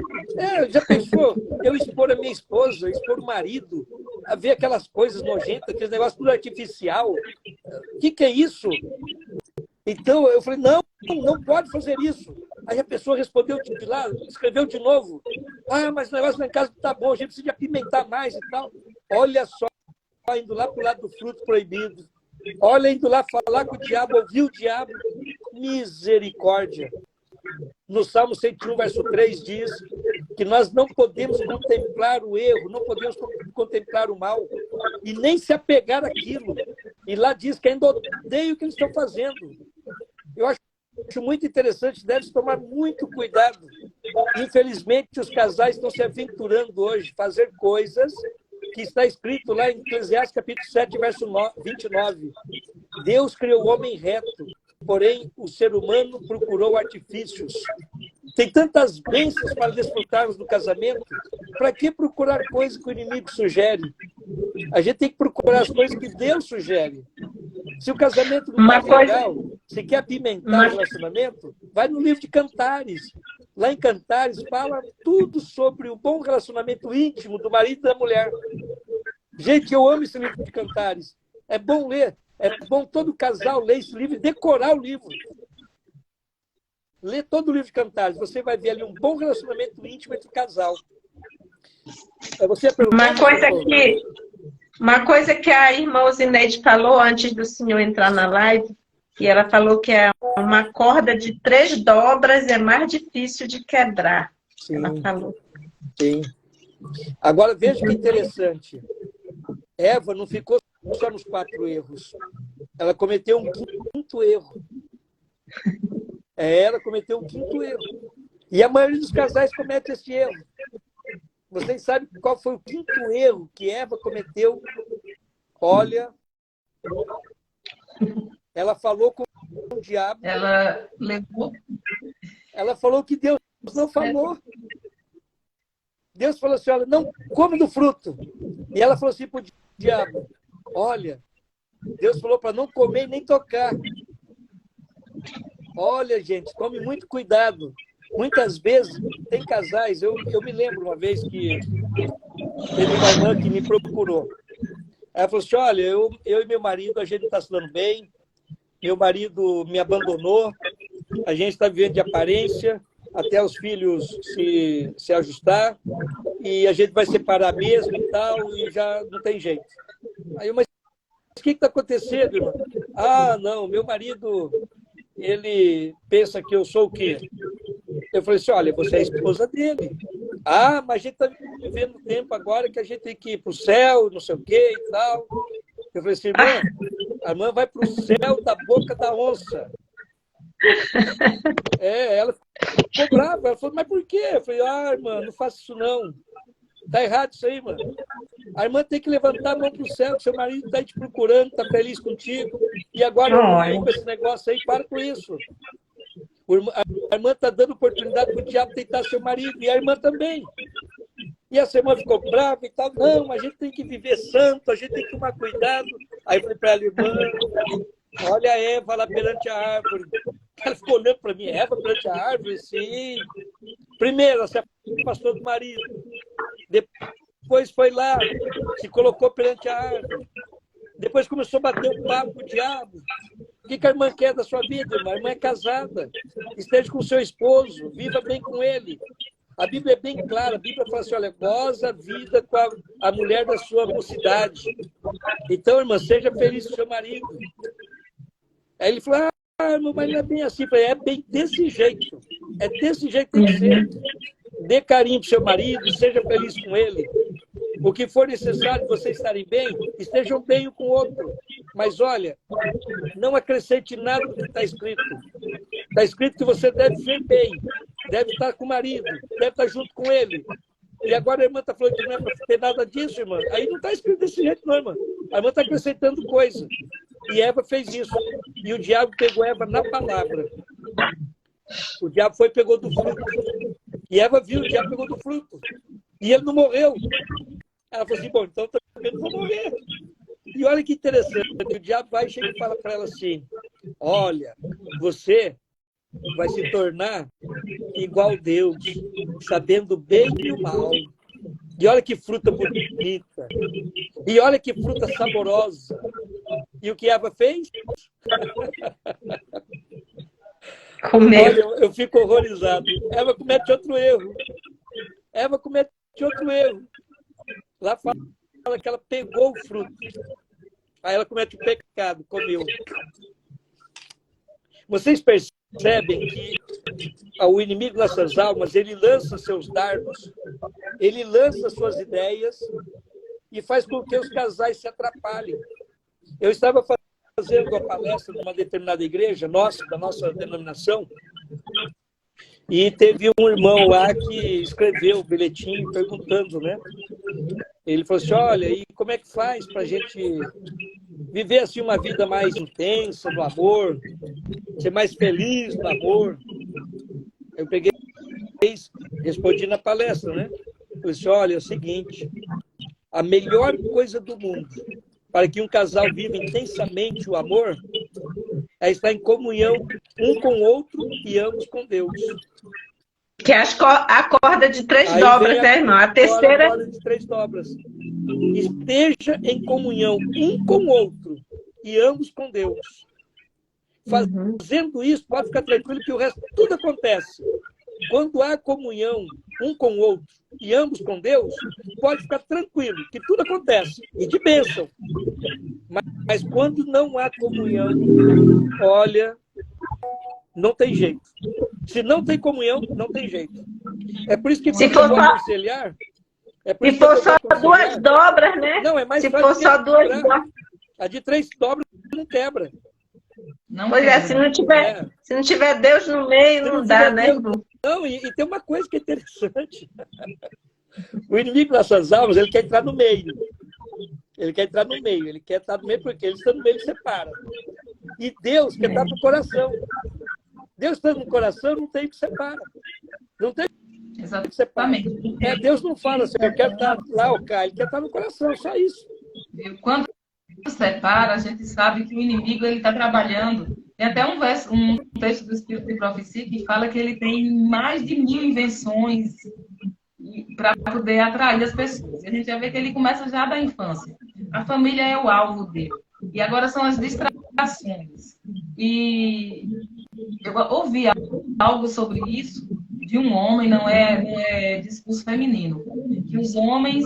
Já pensou eu expor a minha esposa, expor o marido, a ver aquelas coisas nojentas, aqueles negócios tudo artificial? O que é isso? Então, eu falei, não pode fazer isso. Aí a pessoa respondeu de lá, escreveu de novo. Ah, mas o negócio lá em casa tá bom, a gente precisa de apimentar mais e tal. Olha só, indo lá para o lado do fruto proibido. Olha, indo lá falar com o diabo, ouvir o diabo. Misericórdia. No Salmo 101, verso 3, diz que nós não podemos contemplar o erro, não podemos contemplar o mal e nem se apegar àquilo. E lá diz que ainda odeio o que eles estão fazendo. Eu acho muito interessante, deve-se tomar muito cuidado. Infelizmente, os casais estão se aventurando hoje a fazer coisas que está escrito lá em Eclesiastes, capítulo 7, verso 29. Deus criou o homem reto, porém o ser humano procurou artifícios. Tem tantas bênçãos para desfrutarmos do casamento, para que procurar coisas que o inimigo sugere? A gente tem que procurar as coisas que Deus sugere. Se o casamento não está legal, se quer apimentar o relacionamento, vai no livro de Cantares. Lá em Cantares fala tudo sobre o bom relacionamento íntimo do marido e da mulher. Gente, eu amo esse livro de Cantares. É bom ler. É bom todo casal ler esse livro e decorar o livro. Lê todo o livro de Cantares. Você vai ver ali um bom relacionamento íntimo entre o casal. Você uma coisa que a irmã Zineide falou antes do senhor entrar na live, que ela falou que é uma corda de 3 dobras é mais difícil de quebrar. Sim, ela falou. Sim. Agora, veja que interessante. Eva não ficou só nos 4 erros. Ela cometeu um 5º erro. Ela cometeu um 5º erro. E a maioria dos casais comete esse erro. Vocês sabem qual foi o 5º erro que Eva cometeu? Olha, ela falou com o diabo. Ela levou. Ela falou que Deus não falou. Deus falou assim, olha, não come do fruto. E ela falou assim para o diabo, olha, Deus falou para não comer e nem tocar. Olha, gente, tome muito cuidado. Muitas vezes, tem casais, eu me lembro uma vez que teve uma irmã que me procurou. Ela falou assim, olha, eu e meu marido, a gente está se dando bem, meu marido me abandonou, a gente está vivendo de aparência, até os filhos se ajustar, e a gente vai separar mesmo e tal, e já não tem jeito. Aí eu, mas o que está acontecendo, irmã? Ah, não, meu marido, ele pensa que eu sou o quê? Eu falei assim, olha, você é a esposa dele. Ah, mas a gente está vivendo um tempo agora que a gente tem que ir para o céu, não sei o quê e tal. Eu falei assim, irmã, a irmã vai para o céu da boca da onça. Ela ficou brava. Ela falou, mas por quê? Eu falei, irmã, não faça isso não. Tá errado isso aí, irmã. A irmã tem que levantar a mão para o céu, que seu marido está te procurando, está feliz contigo. E agora eu não com esse negócio aí, para com isso. A irmã está dando oportunidade para o diabo tentar seu marido, e a irmã também. E essa irmã ficou brava e tal. Não, a gente tem que viver santo, a gente tem que tomar cuidado. Aí eu falei para ela, irmã, olha a Eva lá perante a árvore. Ela ficou olhando para mim, Eva perante a árvore? Sim. Primeiro, ela se afastou do marido. Depois foi lá, se colocou perante a árvore. Depois começou a bater um papo com o diabo. O que a irmã quer da sua vida, irmã? A irmã é casada. Esteja com o seu esposo, viva bem com ele. A Bíblia é bem clara. A Bíblia fala assim, olha, goza a vida com a mulher da sua mocidade. Então, irmã, seja feliz com o seu marido. Aí ele falou, irmão, mas não é bem assim. Eu falei, é bem desse jeito. É desse jeito que tem que ser. dê carinho para o seu marido, seja feliz com ele. O que for necessário vocês estarem bem, estejam bem um com o outro. Mas olha, não acrescente nada do que está escrito. Está escrito que você deve ser bem, deve estar com o marido, deve estar junto com ele. E agora a irmã está falando que não é para ter nada disso, irmã. Aí não está escrito desse jeito, não, irmã. A irmã está acrescentando coisa. E Eva fez isso. E o diabo pegou Eva na palavra. O diabo foi e pegou do fruto. E Eva viu, o diabo pegou do fruto. E ele não morreu. Ela falou assim, bom, então eu também não vou morrer. E olha que interessante, o diabo vai e chega e fala para ela assim, olha, você vai se tornar igual Deus, sabendo o bem e o mal. E olha que fruta bonita. E olha que fruta saborosa. E o que Eva fez? Comeu. Olha, eu fico horrorizado. Eva comete outro erro. Eva comete outro erro. Lá fala que ela pegou o fruto. Aí ela comete o pecado, comeu. Vocês percebem que o inimigo dessas almas, ele lança seus dardos, ele lança suas ideias e faz com que os casais se atrapalhem. Eu estava fazendo uma palestra numa determinada igreja, da nossa denominação, e teve um irmão lá que escreveu o bilhetinho perguntando, né? Ele falou assim, olha, e como é que faz para a gente viver assim uma vida mais intensa no amor, ser mais feliz no amor? Eu peguei, respondi na palestra, né? Eu disse, olha, é o seguinte, a melhor coisa do mundo para que um casal viva intensamente o amor é estar em comunhão um com o outro e ambos com Deus. Que é a corda de 3 dobras, né, irmão? A terceira... A corda de 3 dobras. Esteja em comunhão um com o outro e ambos com Deus. Fazendo isso, pode ficar tranquilo que o resto tudo acontece. Quando há comunhão um com o outro e ambos com Deus, pode ficar tranquilo que tudo acontece. E de bênção. Mas quando não há comunhão, olha, não tem jeito. Se não tem comunhão, não tem jeito. É por isso que se for aconselhar... Se for só 2 dobras, né? Não, é mais se for só 2 dobras. A de 3 dobras não quebra. Não pois quebra. Se não tiver Deus no meio, não dá, né, irmão? Não, e tem uma coisa que é interessante. O inimigo dessas almas, ele quer entrar no meio. Ele quer entrar no meio. Ele quer entrar no meio porque ele está no meio, ele separa. E Deus quer estar no coração. Deus está no coração, não tem que separar. Não tem Exatamente. Deus não fala assim, eu quero estar lá ou cá, ele quer estar no coração, só isso. Quando separa, a gente sabe que o inimigo está trabalhando. Tem até um texto do Espírito de Profecia que fala que ele tem mais de 1000 invenções para poder atrair as pessoas. E a gente já vê que ele começa já da infância. A família é o alvo dele. E agora são as distrações. E eu ouvi algo sobre isso de um homem, não é discurso feminino, que os homens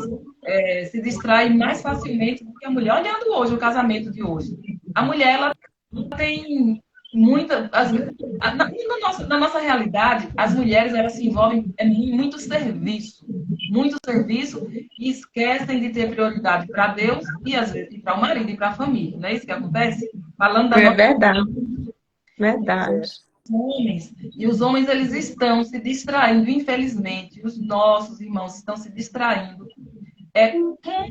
se distraem mais facilmente do que a mulher. Olhando hoje, o casamento de hoje. A mulher, ela tem muita... Na nossa realidade, as mulheres, elas se envolvem em muito serviço e esquecem de ter prioridade para Deus e, às vezes, para o marido e para a família. Não é isso que acontece? Falando da verdade. Verdade. Os homens, eles estão se distraindo, infelizmente. Os nossos irmãos estão se distraindo com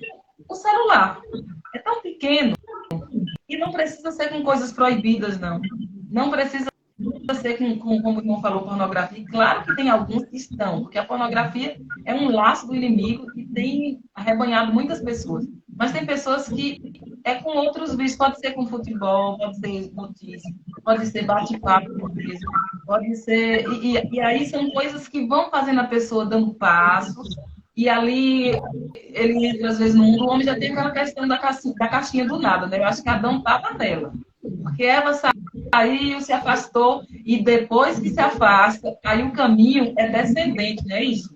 o celular. É tão pequeno e não precisa ser com coisas proibidas, não. Não precisa ser como o irmão falou, pornografia. Claro que tem alguns que estão, porque a pornografia é um laço do inimigo e tem arrebanhado muitas pessoas. Mas tem pessoas que é com outros vícios, pode ser com futebol, pode ser notícia, pode ser bate-papo mesmo, pode ser... E aí são coisas que vão fazendo a pessoa dando passos, e ali ele entra às vezes no mundo, o homem já tem aquela questão da caixinha do nada, né? Eu acho que Adão estava nela. Porque Eva saiu, se afastou, e depois que se afasta, aí o caminho é descendente, não é isso?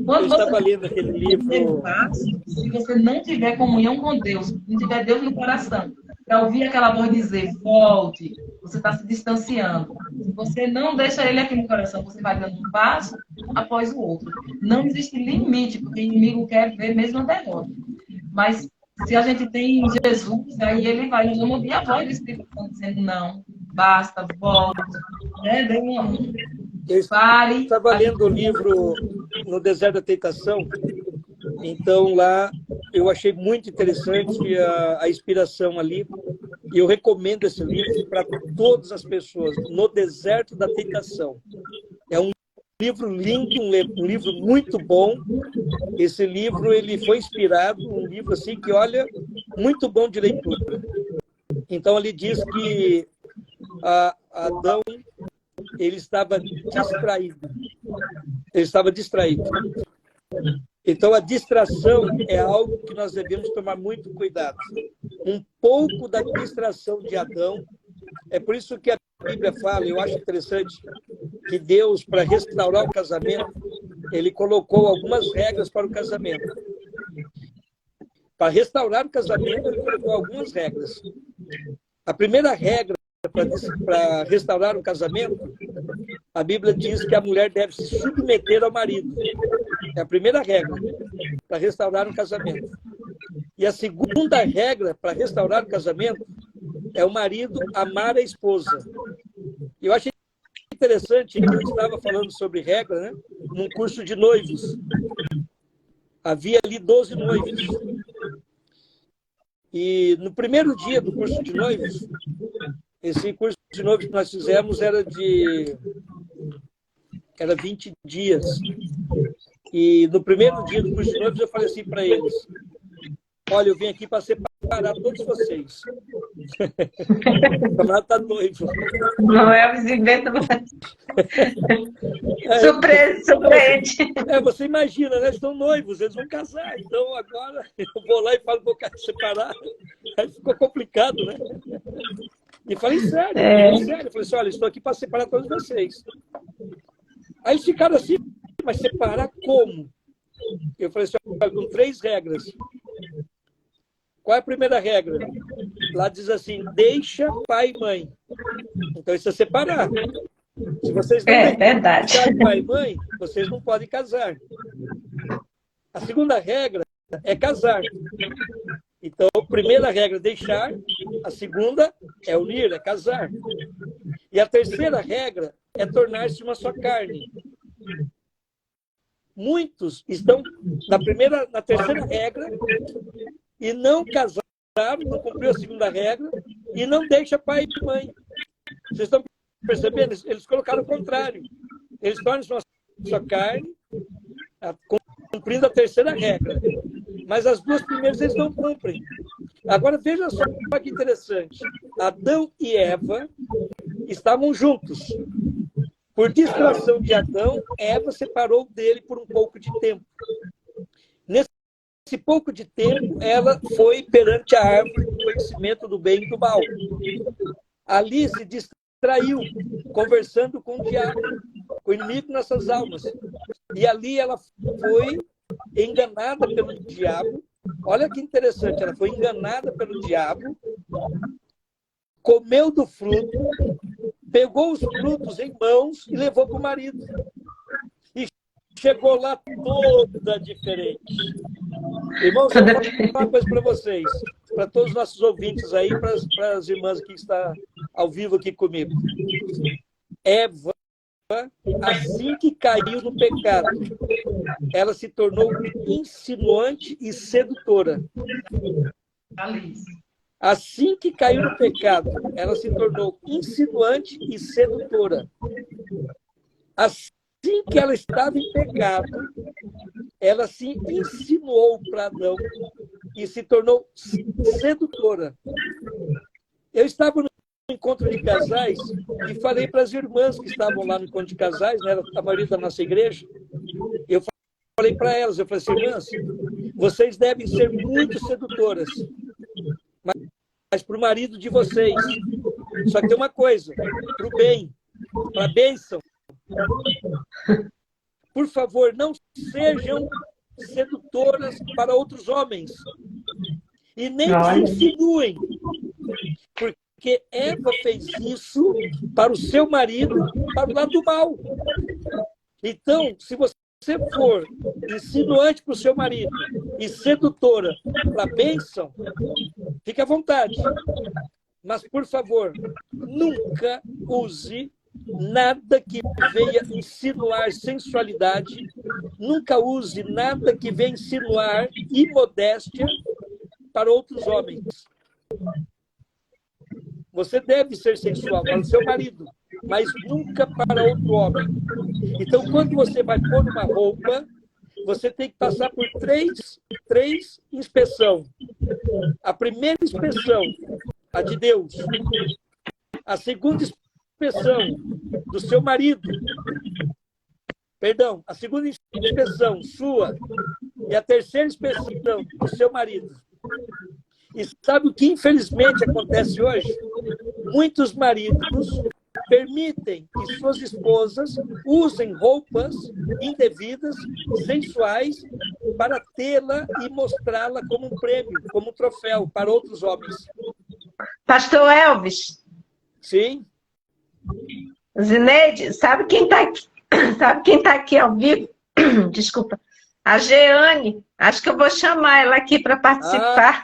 Quando eu estava lendo aquele livro... Se você não tiver comunhão com Deus, não tiver Deus no coração, para ouvir aquela voz dizer, volte, você está se distanciando. Se você não deixa ele aqui no coração, você vai dando um passo após o outro. Não existe limite, porque o inimigo quer ver mesmo a derrota. Mas se a gente tem Jesus, aí ele vai, nós vamos ouvir a voz do Espírito Santo dizendo, não, basta, volte, né? Dê uma... Pare. Eu estava lendo o livro No Deserto da Tentação, então lá eu achei muito interessante a inspiração ali, e eu recomendo esse livro para todas as pessoas, No Deserto da Tentação. É um livro lindo, um livro muito bom. Esse livro ele foi inspirado, um livro assim que, olha, muito bom de leitura. Então, ele diz que Adão ele estava distraído. Ele estava distraído. Então, a distração é algo que nós devemos tomar muito cuidado. Um pouco da distração de Adão. É por isso que a Bíblia fala, eu acho interessante, que Deus, para restaurar o casamento, ele colocou algumas regras para o casamento. Para restaurar o casamento, ele colocou algumas regras. A primeira regra para restaurar o casamento, a Bíblia diz que a mulher deve se submeter ao marido. É a primeira regra para restaurar o casamento. E a segunda regra para restaurar o casamento é o marido amar a esposa. Eu achei interessante que eu estava falando sobre regra, né? Num curso de noivos. Havia ali 12 noivos. E no primeiro dia do curso de noivos, esse curso de noivos que nós fizemos era 20 dias. E no primeiro dia do curso de noivos eu falei assim para eles: olha, eu vim aqui para separar todos vocês. O camarada está noivo. Não é o inventa mais. Surpreende. Você imagina, né? Estão noivos, eles vão casar. Então agora eu vou lá e falo, vou separar. Aí ficou complicado, né? E falei sério, sério. Eu falei assim, olha, estou aqui para separar todos vocês. Aí eles ficaram assim, mas separar como? Eu falei assim, olha, com 3 regras. Qual é a primeira regra? Lá diz assim, deixa pai e mãe. Então isso é separar. Se vocês não deixarem pai e mãe, vocês não podem casar. A segunda regra é casar. Então, a primeira regra é deixar, a segunda é unir, é casar. E a terceira regra é tornar-se uma só carne. Muitos estão na terceira regra e não casaram, não cumpriu a segunda regra e não deixa pai e mãe. Vocês estão percebendo? Eles colocaram o contrário. Eles tornam-se uma só carne, cumprindo a terceira regra. Mas as 2 primeiras eles não cumprem. Agora, veja só que interessante. Adão e Eva estavam juntos. Por distração de Adão, Eva separou dele por um pouco de tempo. Nesse pouco de tempo, ela foi perante a árvore do conhecimento do bem e do mal. Ali se distraiu, conversando com o diabo, com o inimigo de nossas almas. E ali ela foi enganada pelo diabo. Olha que interessante, ela foi enganada pelo diabo, comeu do fruto, pegou os frutos em mãos e levou para o marido. E chegou lá toda diferente. Irmãos, eu vou falar uma coisa para vocês, para todos os nossos ouvintes aí, para as irmãs que estão ao vivo aqui comigo. Eva, assim que caiu no pecado, ela se tornou insinuante e sedutora. Assim que caiu no pecado, ela se tornou insinuante e sedutora. Assim que ela estava em pecado, ela se insinuou para Adão e se tornou sedutora. Eu estava no encontro de casais e falei para as irmãs que estavam lá no encontro de casais, né, a maioria da nossa igreja, eu falei para elas, eu falei assim, irmãs, vocês devem ser muito sedutoras, mas para o marido de vocês. Só que tem uma coisa, para o bem, para a bênção. Por favor, não sejam sedutoras para outros homens. E nem se insinuem. porque Eva fez isso para o seu marido, para o lado do mal. Então, se você for insinuante para o seu marido e sedutora para a bênção, fique à vontade. Mas, por favor, nunca use nada que venha insinuar sensualidade, nunca use nada que venha insinuar imodéstia para outros homens. Você deve ser sensual para o seu marido, mas nunca para outro homem. Então, quando você vai pôr uma roupa, você tem que passar por três inspeções. A primeira inspeção, a de Deus. A segunda inspeção, do seu marido. Perdão, a segunda inspeção, sua. E a terceira inspeção, do seu marido. E sabe o que infelizmente acontece hoje? Muitos maridos permitem que suas esposas usem roupas indevidas, sensuais, para tê-la e mostrá-la como um prêmio, como um troféu para outros homens. Pastor Elvis. Sim. Zineide, sabe quem está aqui? Sabe quem está aqui ao vivo? Desculpa. A Jeane. Acho que eu vou chamar ela aqui para participar.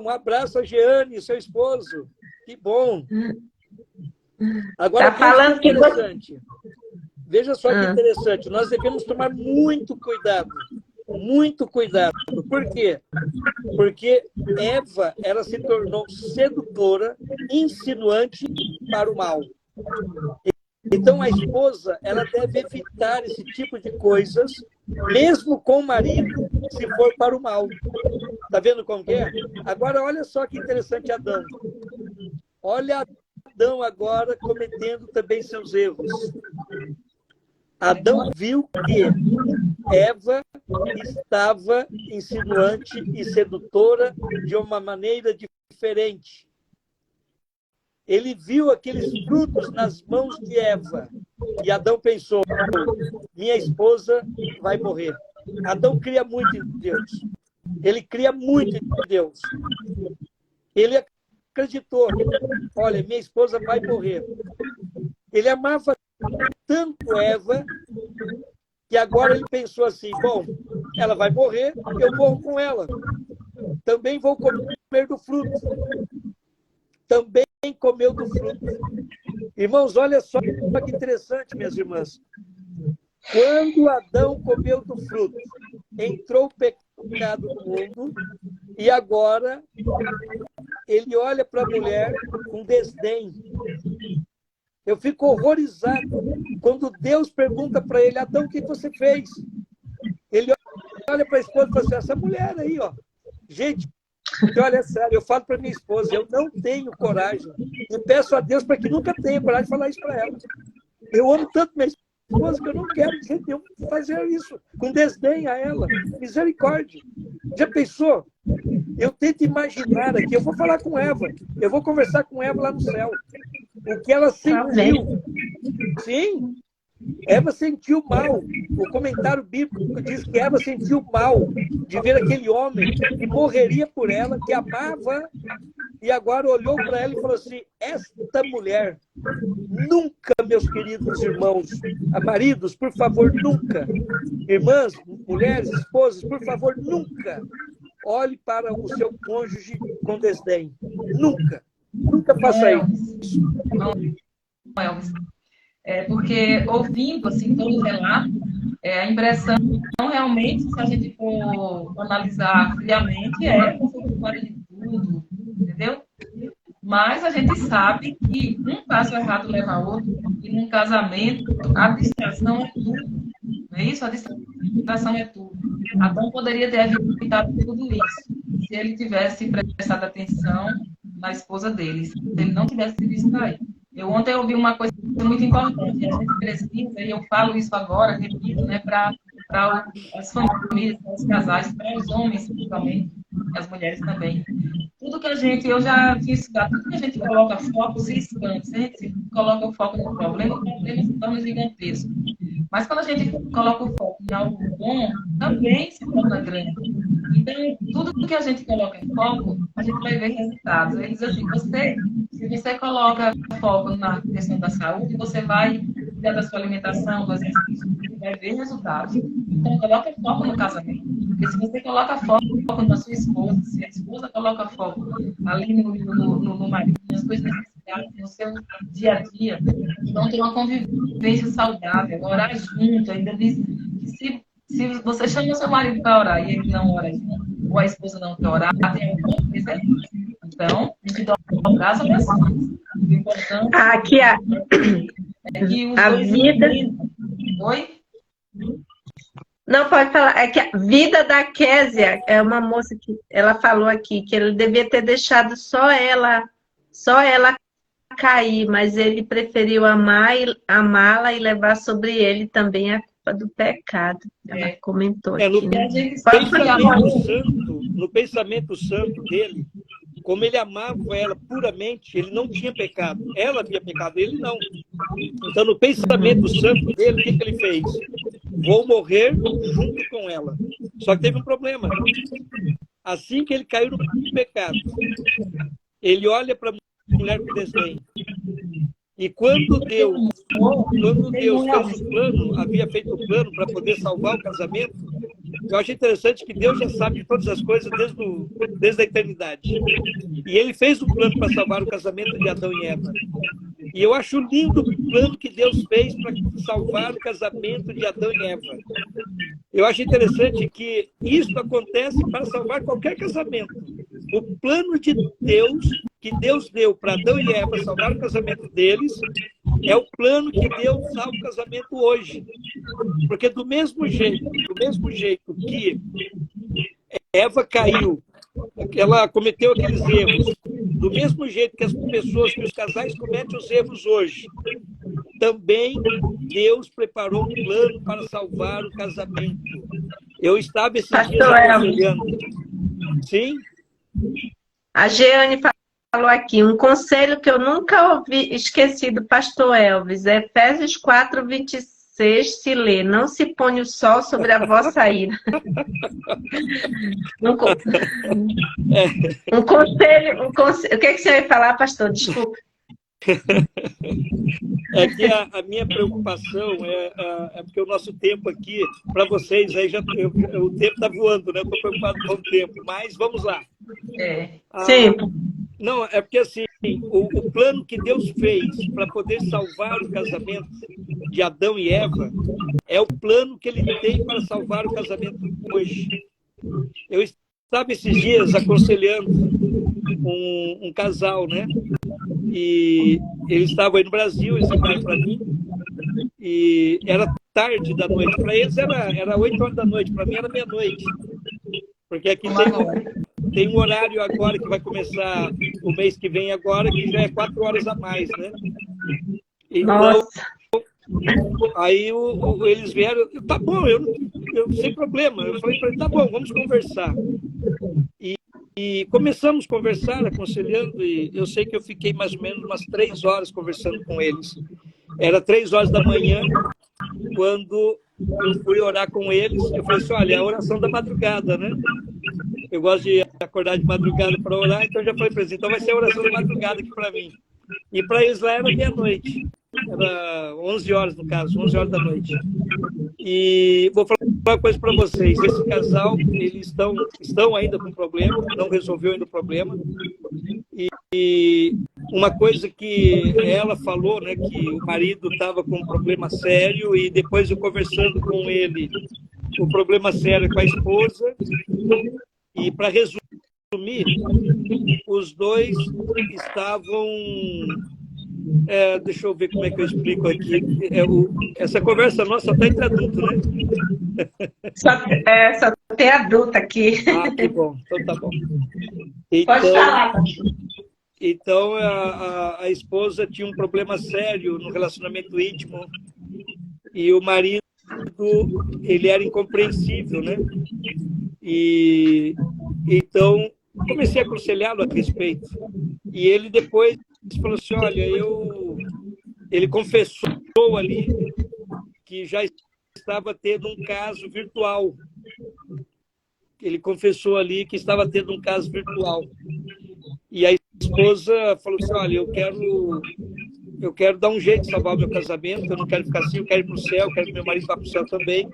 Um abraço a Jeane, seu esposo. Que bom. Agora, tá falando que interessante. Veja só que interessante. Nós devemos tomar muito cuidado. Muito cuidado. Por quê? Porque Eva, ela se tornou sedutora, insinuante para o mal. Então, a esposa, ela deve evitar esse tipo de coisas, mesmo com o marido, se for para o mal. Está vendo como que é? Agora, olha só que interessante Adão. Olha Adão agora cometendo também seus erros. Adão viu que Eva estava insinuante e sedutora de uma maneira diferente. Ele viu aqueles frutos nas mãos de Eva. E Adão pensou, minha esposa vai morrer. Adão cria muito em Deus. Ele cria muito em Deus. Ele acreditou, olha, minha esposa vai morrer. Ele amava tanto Eva, que agora ele pensou assim, bom, ela vai morrer, eu morro com ela. Também vou comer do fruto. Também comeu do fruto. Irmãos, olha só que interessante, minhas irmãs. Quando Adão comeu do fruto, entrou o pecado no mundo e agora ele olha para a mulher com desdém. Eu fico horrorizado quando Deus pergunta para ele, Adão, o que você fez? Ele olha para a esposa e fala assim, essa mulher aí, ó. Gente, olha, sério, eu falo para minha esposa, eu não tenho coragem. E peço a Deus para que nunca tenha coragem de falar isso para ela. Eu amo tanto minha esposa que eu não quero de jeito nenhum fazer isso, com desdém a ela. Misericórdia. Já pensou? Eu tento imaginar aqui, eu vou falar com Eva, eu vou conversar com Eva lá no céu. O que ela sentiu. Sim, Eva sentiu mal. O comentário bíblico diz que Eva sentiu mal de ver aquele homem que morreria por ela, que amava, e agora olhou para ela e falou assim, esta mulher, nunca, meus queridos irmãos, maridos, por favor, nunca, irmãs, mulheres, esposas, por favor, nunca olhe para o seu cônjuge com desdém. Nunca. Nunca faça isso. Não, Elvis. Porque ouvindo assim, todo o relato, a impressão realmente, se a gente for analisar friamente, fora de tudo, entendeu? Mas a gente sabe que um passo errado leva a outro, e num casamento a distração é tudo. Não é isso? A distração é tudo. Adão poderia ter evitado tudo isso se ele tivesse prestado atenção na esposa dele, se ele não tivesse se distraído. Ontem eu ouvi uma coisa muito importante, a gente precisa, e eu falo isso agora, repito, né, para as famílias, para os casais, para os homens, principalmente, as mulheres também. Tudo que a gente, eu já tinha estudado, tudo que a gente coloca foco se expande. Se a gente coloca o foco no problema, o problema se torna gigantesco. Mas quando a gente coloca o foco em algo bom, também se torna grande. Então, tudo que a gente coloca em foco, a gente vai ver resultados. Ele diz assim, você, se Se você coloca foco na questão da saúde, você vai cuidar da sua alimentação, dos exercícios, você vai ver resultados. Então, coloca foco no casamento. Porque se você coloca foco na sua esposa, se a esposa coloca foco ali no marido, nas coisas necessidades, no seu dia a dia, então tem uma convivência saudável, orar junto. Ainda diz que se você chama o seu marido para orar e ele não ora junto, ou a esposa não quer orar, tem alguma coisa aí. Então, a gente dobrar as orações. O importante Aqui é que os a dois vida... Oi? Não, pode falar. É que a vida da Késia é uma moça que ela falou aqui que ele devia ter deixado só ela cair, mas ele preferiu amá-la e levar sobre ele também a culpa do pecado. Ela comentou aqui. No pensamento santo dele, como ele amava ela puramente, ele não tinha pecado. Ela havia pecado, ele não. Então, no pensamento santo dele, o que ele fez? Vou morrer junto com ela. Só que teve um problema. Assim que ele caiu no pecado, ele olha para a mulher com desdém. E quando Deus fez o plano, havia feito o plano para poder salvar o casamento, eu acho interessante que Deus já sabe de todas as coisas desde a eternidade. E ele fez o plano para salvar o casamento de Adão e Eva. E eu acho lindo o plano que Deus fez para salvar o casamento de Adão e Eva. Eu acho interessante que isso acontece para salvar qualquer casamento. O plano de Deus, que Deus deu para Adão e Eva salvar o casamento deles, é o plano que Deus salva o casamento hoje. Porque do mesmo jeito que Eva caiu, ela cometeu aqueles erros, do mesmo jeito que as pessoas, que os casais cometem os erros hoje, também Deus preparou um plano para salvar o casamento. Eu estava esses dias aconselhando. Sim? A Jeane falou aqui, um conselho que eu nunca esqueci do pastor Elvis, é Efésios 4:26, se lê, não se põe o sol sobre a vossa ira. Um conselho, o que você vai falar, pastor? Desculpa. É que a minha preocupação é porque o nosso tempo aqui, para vocês, aí o tempo está voando, né? Estou preocupado com o tempo, mas vamos lá. Sim. Não, é porque assim, o plano que Deus fez para poder salvar o casamento de Adão e Eva é o plano que ele tem para salvar o casamento hoje. Eu estava esses dias aconselhando um casal, né? E eles estavam aí no Brasil, eles ligaram para mim, e era tarde da noite. Para eles era 8 horas da noite, para mim era meia-noite. Porque aqui tem um horário agora que vai começar o mês que vem agora, que já é 4 horas a mais, né? Então, aí eles vieram, tá bom, eu sem problema. Eu falei para ele, tá bom, vamos conversar. E começamos a conversar, aconselhando, e eu sei que eu fiquei mais ou menos umas 3 horas conversando com eles. Era 3 horas da manhã, quando eu fui orar com eles. Eu falei assim, olha, a oração da madrugada, né? Eu gosto de acordar de madrugada para orar, então eu já falei para eles, então vai ser a oração da madrugada aqui para mim. E para eles lá era meia-noite. Era 11 horas, no caso, 11 horas da noite. E vou falar uma coisa para vocês. Esse casal, eles estão ainda com problema, não resolveu ainda o problema. E uma coisa que ela falou, né, que o marido estava com um problema sério, e depois eu conversando com ele, o problema sério com a esposa. E para resumir, os dois estavam... deixa eu ver como é que eu explico aqui. Essa conversa nossa está entre adultos, né? Só tem adulto aqui. Ah, que bom. Então tá bom. Pode falar. Então, a esposa tinha um problema sério no relacionamento íntimo e o marido, ele era incompreensível, né? E então, comecei a aconselhá-lo a respeito. E ele depois falou assim, olha, ele confessou ali que já estava tendo um caso virtual. Ele confessou ali que estava tendo um caso virtual. E a esposa falou assim, olha, eu quero dar um jeito de salvar o meu casamento, eu não quero ficar assim, eu quero ir para o céu, eu quero que meu marido vá para o céu também.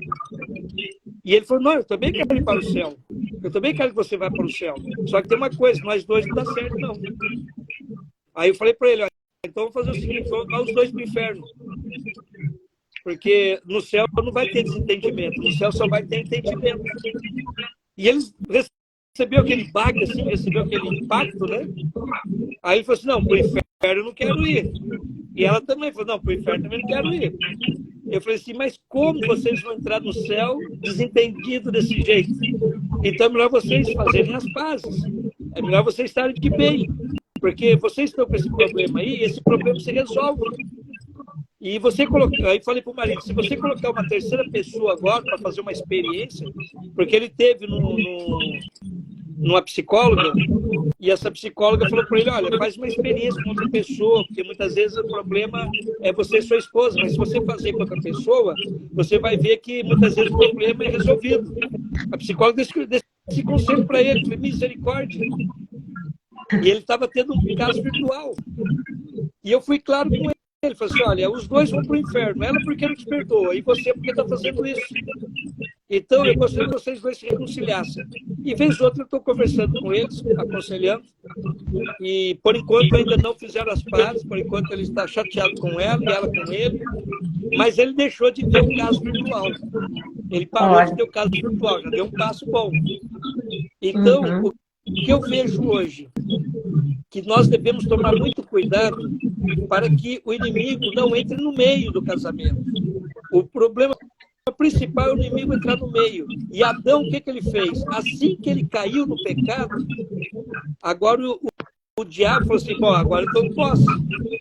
E ele falou, não, eu também quero ir para o céu. Eu também quero que você vá para o céu. Só que tem uma coisa, nós dois não dá certo, não. Aí eu falei para ele, olha, então vamos fazer o seguinte, vamos levar os dois para o inferno. Porque no céu não vai ter desentendimento, no céu só vai ter entendimento. E eles recebeu aquele baque, assim, recebeu aquele impacto, né? Aí ele falou assim, não, para o inferno eu não quero ir. E ela também falou, não, para o inferno também não quero ir. Eu falei assim, mas como vocês vão entrar no céu desentendido desse jeito? Então é melhor vocês fazerem as pazes. É melhor vocês estarem de bem. Porque vocês estão com esse problema aí, esse problema se resolve. E você colocar, aí falei para o marido, se você colocar uma terceira pessoa agora para fazer uma experiência, porque ele teve numa psicóloga, e essa psicóloga falou para ele, olha, faz uma experiência com outra pessoa, porque muitas vezes o problema é você e sua esposa, mas se você fazer com outra pessoa, você vai ver que muitas vezes o problema é resolvido. A psicóloga deu esse conselho para ele, falei, misericórdia. E ele estava tendo um caso virtual. E eu fui claro com ele. Ele falou assim, olha, os dois vão para o inferno. Ela porque não te perdoa, e você porque está fazendo isso. Então, eu gostaria que vocês dois se reconciliassem. E vez ou outra, eu estou conversando com eles, aconselhando. E, por enquanto, ainda não fizeram as pazes. Por enquanto, ele está chateado com ela e ela com ele. Mas ele deixou de ter um caso virtual. Ele parou de ter um caso virtual, já deu um passo bom. Então, o que eu vejo hoje, que nós devemos tomar muito cuidado para que o inimigo não entre no meio do casamento. O problema principal é o inimigo entrar no meio. E Adão, o que ele fez? Assim que ele caiu no pecado, agora o diabo falou assim, bom, agora eu estou em posse,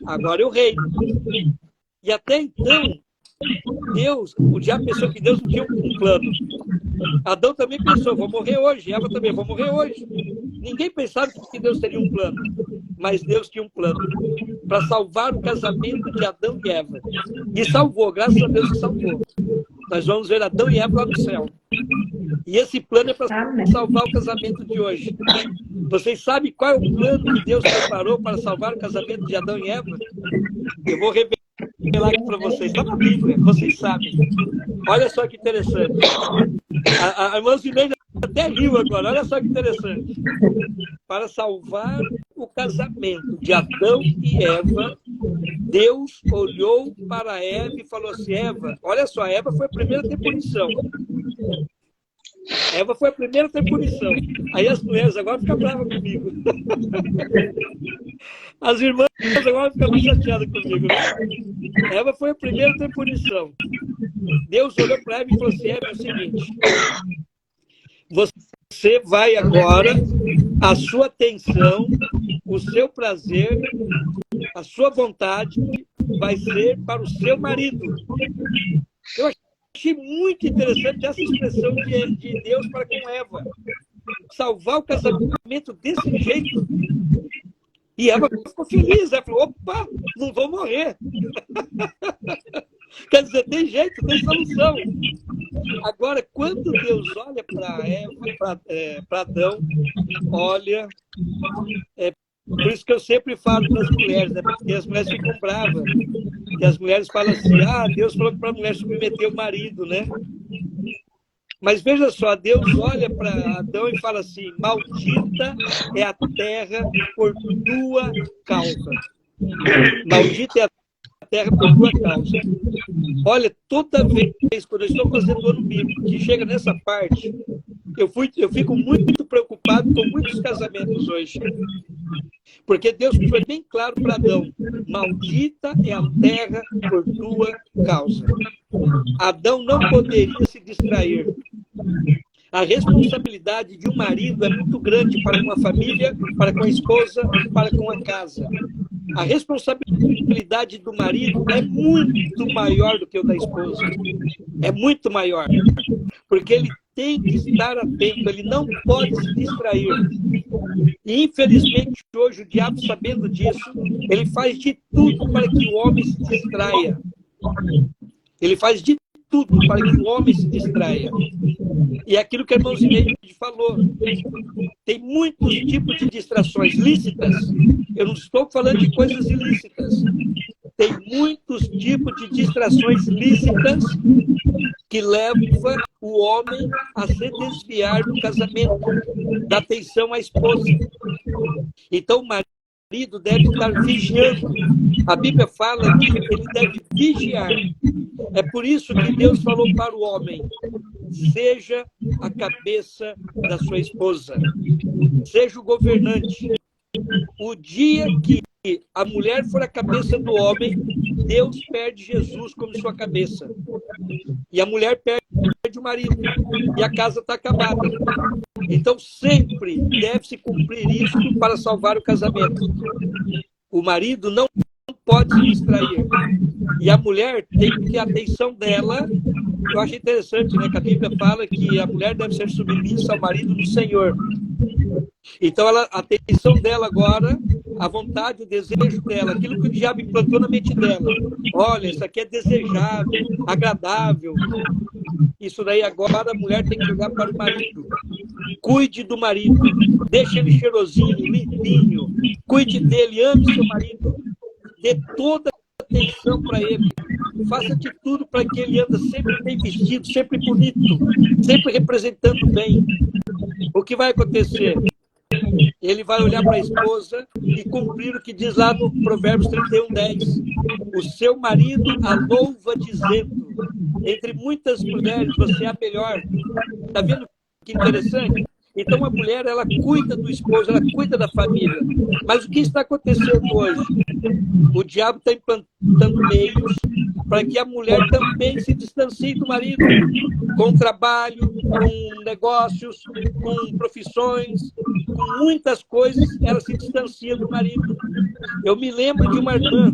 agora eu reino. E até então, o diabo pensou que Deus não tinha um plano. Adão também pensou, vou morrer hoje. Eva também, vou morrer hoje. Ninguém pensava que Deus teria um plano. Mas Deus tinha um plano para salvar o casamento de Adão e Eva. E salvou, graças a Deus que salvou. Nós vamos ver Adão e Eva lá no céu. E esse plano é para salvar o casamento de hoje. Vocês sabem qual é o plano que Deus preparou para salvar o casamento de Adão e Eva? Eu vou revelar aqui para vocês. Está na Bíblia, vocês sabem. Olha só que interessante. A irmã Zineide até riu agora, olha só que interessante. Para salvar o casamento de Adão e Eva, Deus olhou para Eva e falou assim, Eva, olha só, Eva foi a primeira a ter punição. Eva foi a primeira a ter punição. Aí as mulheres agora ficam bravas comigo. As irmãs agora ficam muito chateadas comigo. Né? Eva foi a primeira a ter punição. Deus olhou para Eva e falou assim, Eva, é o seguinte, você vai agora, a sua atenção, o seu prazer, a sua vontade vai ser para o seu marido. Eu achei muito interessante essa expressão de Deus para com Eva. Salvar o casamento desse jeito. E Eva ficou feliz. Ela falou, opa, não vou morrer. Quer dizer, tem jeito, tem solução. Agora, quando Deus olha para Eva, para Adão, olha... por isso que eu sempre falo para as mulheres, né? Porque as mulheres ficam bravas. E as mulheres falam assim, Deus falou para a mulher submeter o marido, né? Mas veja só, Deus olha para Adão e fala assim, maldita é a terra por tua causa. Maldita é a terra por tua causa. Olha, toda vez, quando eu estou fazendo o ano bíblico, que chega nessa parte, eu fico muito preocupado com muitos casamentos hoje. Porque Deus foi bem claro para Adão, maldita é a terra por tua causa. Adão não poderia se distrair. A responsabilidade de um marido é muito grande para com a família, para com a esposa, para com a casa. A responsabilidade do marido é muito maior do que o da esposa. É muito maior. Porque ele tem que estar atento, ele não pode se distrair. E, infelizmente, hoje, o diabo, sabendo disso, ele faz de tudo para que o homem se distraia. Ele faz de tudo para que o homem se distraia. E é aquilo que a irmã Zineide falou. Tem muitos tipos de distrações lícitas. Eu não estou falando de coisas ilícitas. Tem muitos tipos de distrações lícitas que levam o homem a se desviar do casamento, da atenção à esposa. Então, o marido deve estar vigiando. A Bíblia fala que ele deve vigiar. É por isso que Deus falou para o homem: seja a cabeça da sua esposa, seja o governante. O dia que a mulher for a cabeça do homem, Deus perde Jesus como sua cabeça. E a mulher perde o marido. E a casa está acabada. Então, sempre deve-se cumprir isso para salvar o casamento. O marido não pode se distrair. E a mulher tem que ter a atenção dela. Eu acho interessante, né, que a Bíblia fala que a mulher deve ser submissa ao marido do Senhor. Então, a atenção dela agora, a vontade, o desejo dela, aquilo que o diabo implantou na mente dela. Olha, isso aqui é desejável, agradável. Isso daí agora a mulher tem que olhar para o marido. Cuide do marido. Deixe ele cheirosinho, limpinho. Cuide dele, ame seu marido. Dê toda a atenção para ele. Faça de tudo para que ele ande sempre bem vestido, sempre bonito, sempre representando bem. O que vai acontecer? Ele vai olhar para a esposa e cumprir o que diz lá no Provérbios 31:10. O seu marido a louva dizendo: entre muitas mulheres você é a melhor. Está vendo que interessante? Então a mulher, ela cuida do esposo, ela cuida da família. Mas o que está acontecendo hoje? O diabo está implantando meios para que a mulher também se distancie do marido, com trabalho, com negócios, com profissões, com muitas coisas, ela se distancia do marido. Eu me lembro de uma irmã,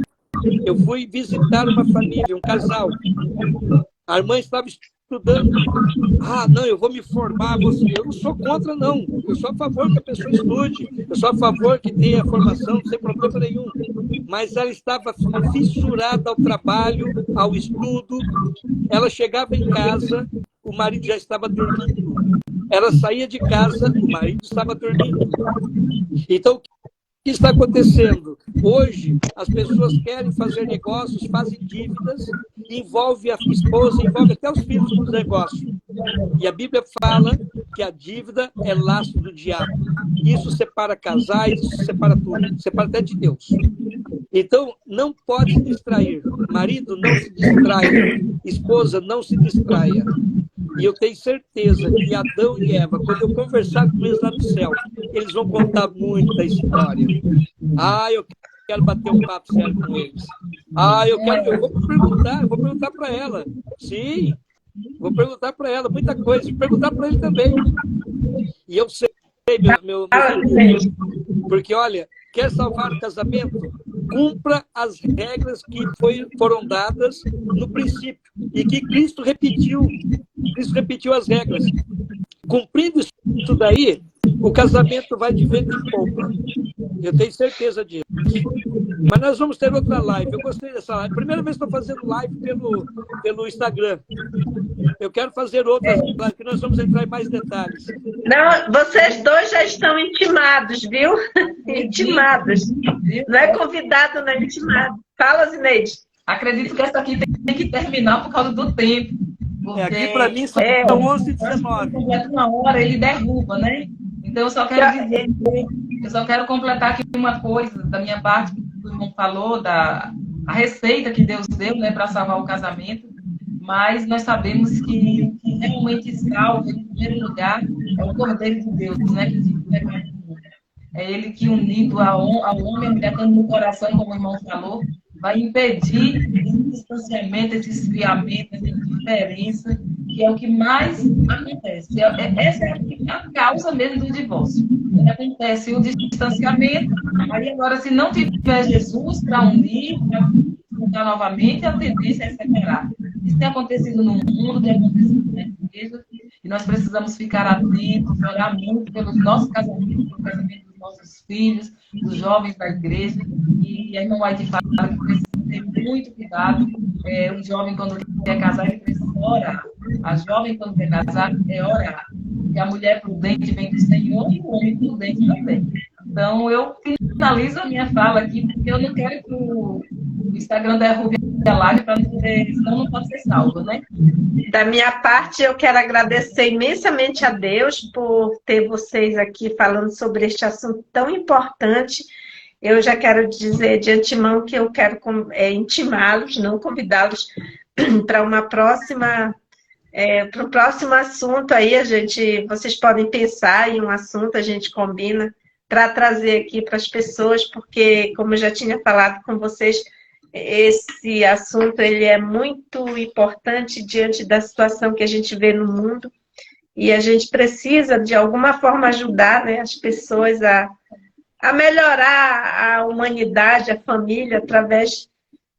eu fui visitar uma família, um casal. A irmã estava estudando. Ah, não, eu vou me formar. Eu não sou contra, não. Eu sou a favor que a pessoa estude. Eu sou a favor que tenha formação, sem problema nenhum. Mas ela estava fissurada ao trabalho, ao estudo. Ela chegava em casa, o marido já estava dormindo. Ela saía de casa, o marido estava dormindo. Então, o que está acontecendo? Hoje, as pessoas querem fazer negócios, fazem dívidas, envolve a esposa, envolve até os filhos nos negócios. E a Bíblia fala que a dívida é laço do diabo. Isso separa casais, isso separa tudo, separa até de Deus. Então, não pode se distrair. Marido, não se distraia. Esposa, não se distraia. E eu tenho certeza que Adão e Eva, quando eu conversar com eles lá no céu, eles vão contar muita história. Ah, eu quero bater um papo sério com eles. Ah, eu vou perguntar para ela. Sim, vou perguntar para ela muita coisa. Vou perguntar para ele também. E eu sei, meu porque, olha, quer salvar o casamento? Cumpra as regras que foram dadas no princípio e que Cristo repetiu. Cristo repetiu as regras. Cumprindo isso daí, o casamento vai de vento em polpa. Eu tenho certeza disso. Mas nós vamos ter outra live. Eu gostei dessa live. Primeira vez que estou fazendo live pelo Instagram. Eu quero fazer outras lives, que nós vamos entrar em mais detalhes. Não, vocês dois já estão intimados, viu? Intimados. Não é convidado, não é intimado. Fala, Zineide. Acredito que essa aqui tem que terminar por causa do tempo. Aqui para mim são 11h19. Uma hora ele derruba, né? Então eu só quero dizer, eu só quero completar aqui uma coisa da minha parte, que o irmão falou, a receita que Deus deu, né, para salvar o casamento. Mas nós sabemos que realmente salva, em primeiro lugar, é o Cordeiro de Deus, né? É ele que, unido ao homem, a mulher estando no coração, como o irmão falou, vai impedir esse distanciamento, esse esfriamento, essa indiferença, que é o que mais acontece. Essa é a causa mesmo do divórcio. Acontece o distanciamento, aí agora, se não tiver Jesus para unir, para juntar novamente, a tendência é separar. Isso tem acontecido no mundo, tem acontecido na igreja, e nós precisamos ficar atentos, orar muito pelos nossos casamentos, pelo casamento dos nossos filhos, dos jovens da igreja, e a irmã White fala que precisa ter muito cuidado. O jovem, quando quer casar, ele precisa orar. A jovem, quando quer casar, é orar. E a mulher prudente vem do Senhor e o homem prudente também. Então, eu finalizo a minha fala aqui, porque eu não quero que o Instagram derrube a live, para não poder, senão não pode ser salvo, né? Da minha parte, eu quero agradecer imensamente a Deus por ter vocês aqui falando sobre este assunto tão importante. Eu já quero dizer de antemão que eu quero intimá-los, não convidá-los para uma próxima, para o próximo assunto aí, vocês podem pensar em um assunto, a gente combina para trazer aqui para as pessoas, porque, como eu já tinha falado com vocês, esse assunto ele é muito importante diante da situação que a gente vê no mundo, e a gente precisa, de alguma forma, ajudar, né, as pessoas a melhorar a humanidade, a família, através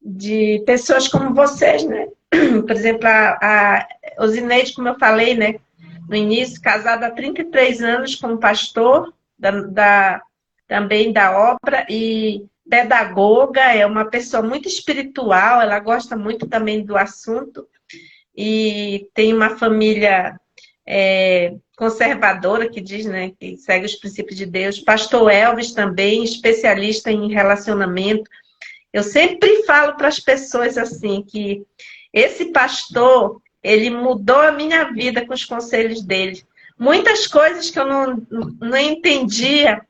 de pessoas como vocês, né? Por exemplo, a Osineide, como eu falei, né, no início, casada há 33 anos com um pastor também da obra, e pedagoga, é uma pessoa muito espiritual, ela gosta muito também do assunto, e tem uma família conservadora, que diz, né, que segue os princípios de Deus. Pastor Elvis também, especialista em relacionamento. Eu sempre falo para as pessoas assim, que esse pastor, ele mudou a minha vida com os conselhos dele. Muitas coisas que eu não entendia,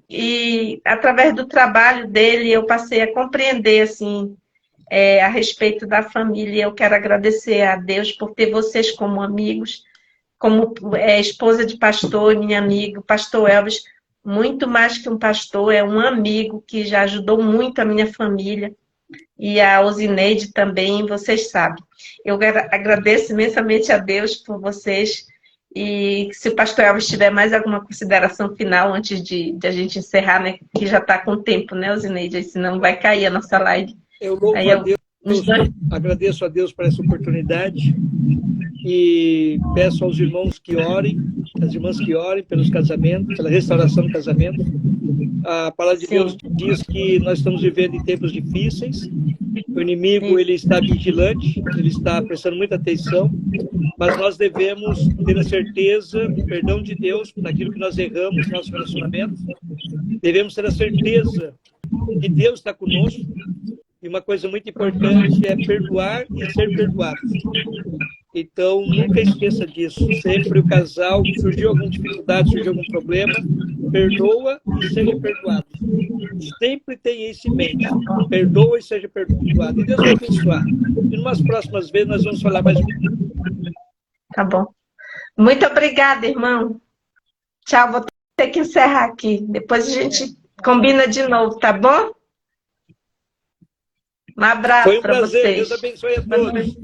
e através do trabalho dele eu passei a compreender assim, a respeito da família. Eu quero agradecer a Deus por ter vocês como amigos, como esposa de pastor, minha amiga, o pastor Elvis, muito mais que um pastor, é um amigo que já ajudou muito a minha família, e a Osineide também, vocês sabem. Eu agradeço imensamente a Deus por vocês. E se o pastor Elvis tiver mais alguma consideração final antes de a gente encerrar, né? Que já está com tempo, né, Osineide? Senão vai cair a nossa live. Eu louvo a Deus, agradeço a Deus por essa oportunidade e peço aos irmãos que orem, às irmãs que orem pelos casamentos, pela restauração do casamento. A palavra de Deus diz que nós estamos vivendo em tempos difíceis, o inimigo ele está vigilante, ele está prestando muita atenção, mas nós devemos ter a certeza, o perdão de Deus naquilo que nós erramos nos nossos relacionamentos, devemos ter a certeza que Deus está conosco, e uma coisa muito importante é perdoar e ser perdoado. Então, nunca esqueça disso. Sempre o casal, surgiu alguma dificuldade, surgiu algum problema, perdoa e seja perdoado. Sempre tenha isso em mente. Perdoa e seja perdoado. E Deus vai abençoar. E numas próximas vezes nós vamos falar mais um pouco. Tá bom. Muito obrigada, irmão. Tchau, vou ter que encerrar aqui. Depois a gente combina de novo, tá bom? Um abraço para vocês. Foi um prazer. Deus abençoe a todos.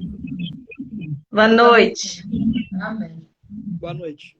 Boa noite. Amém. Boa noite.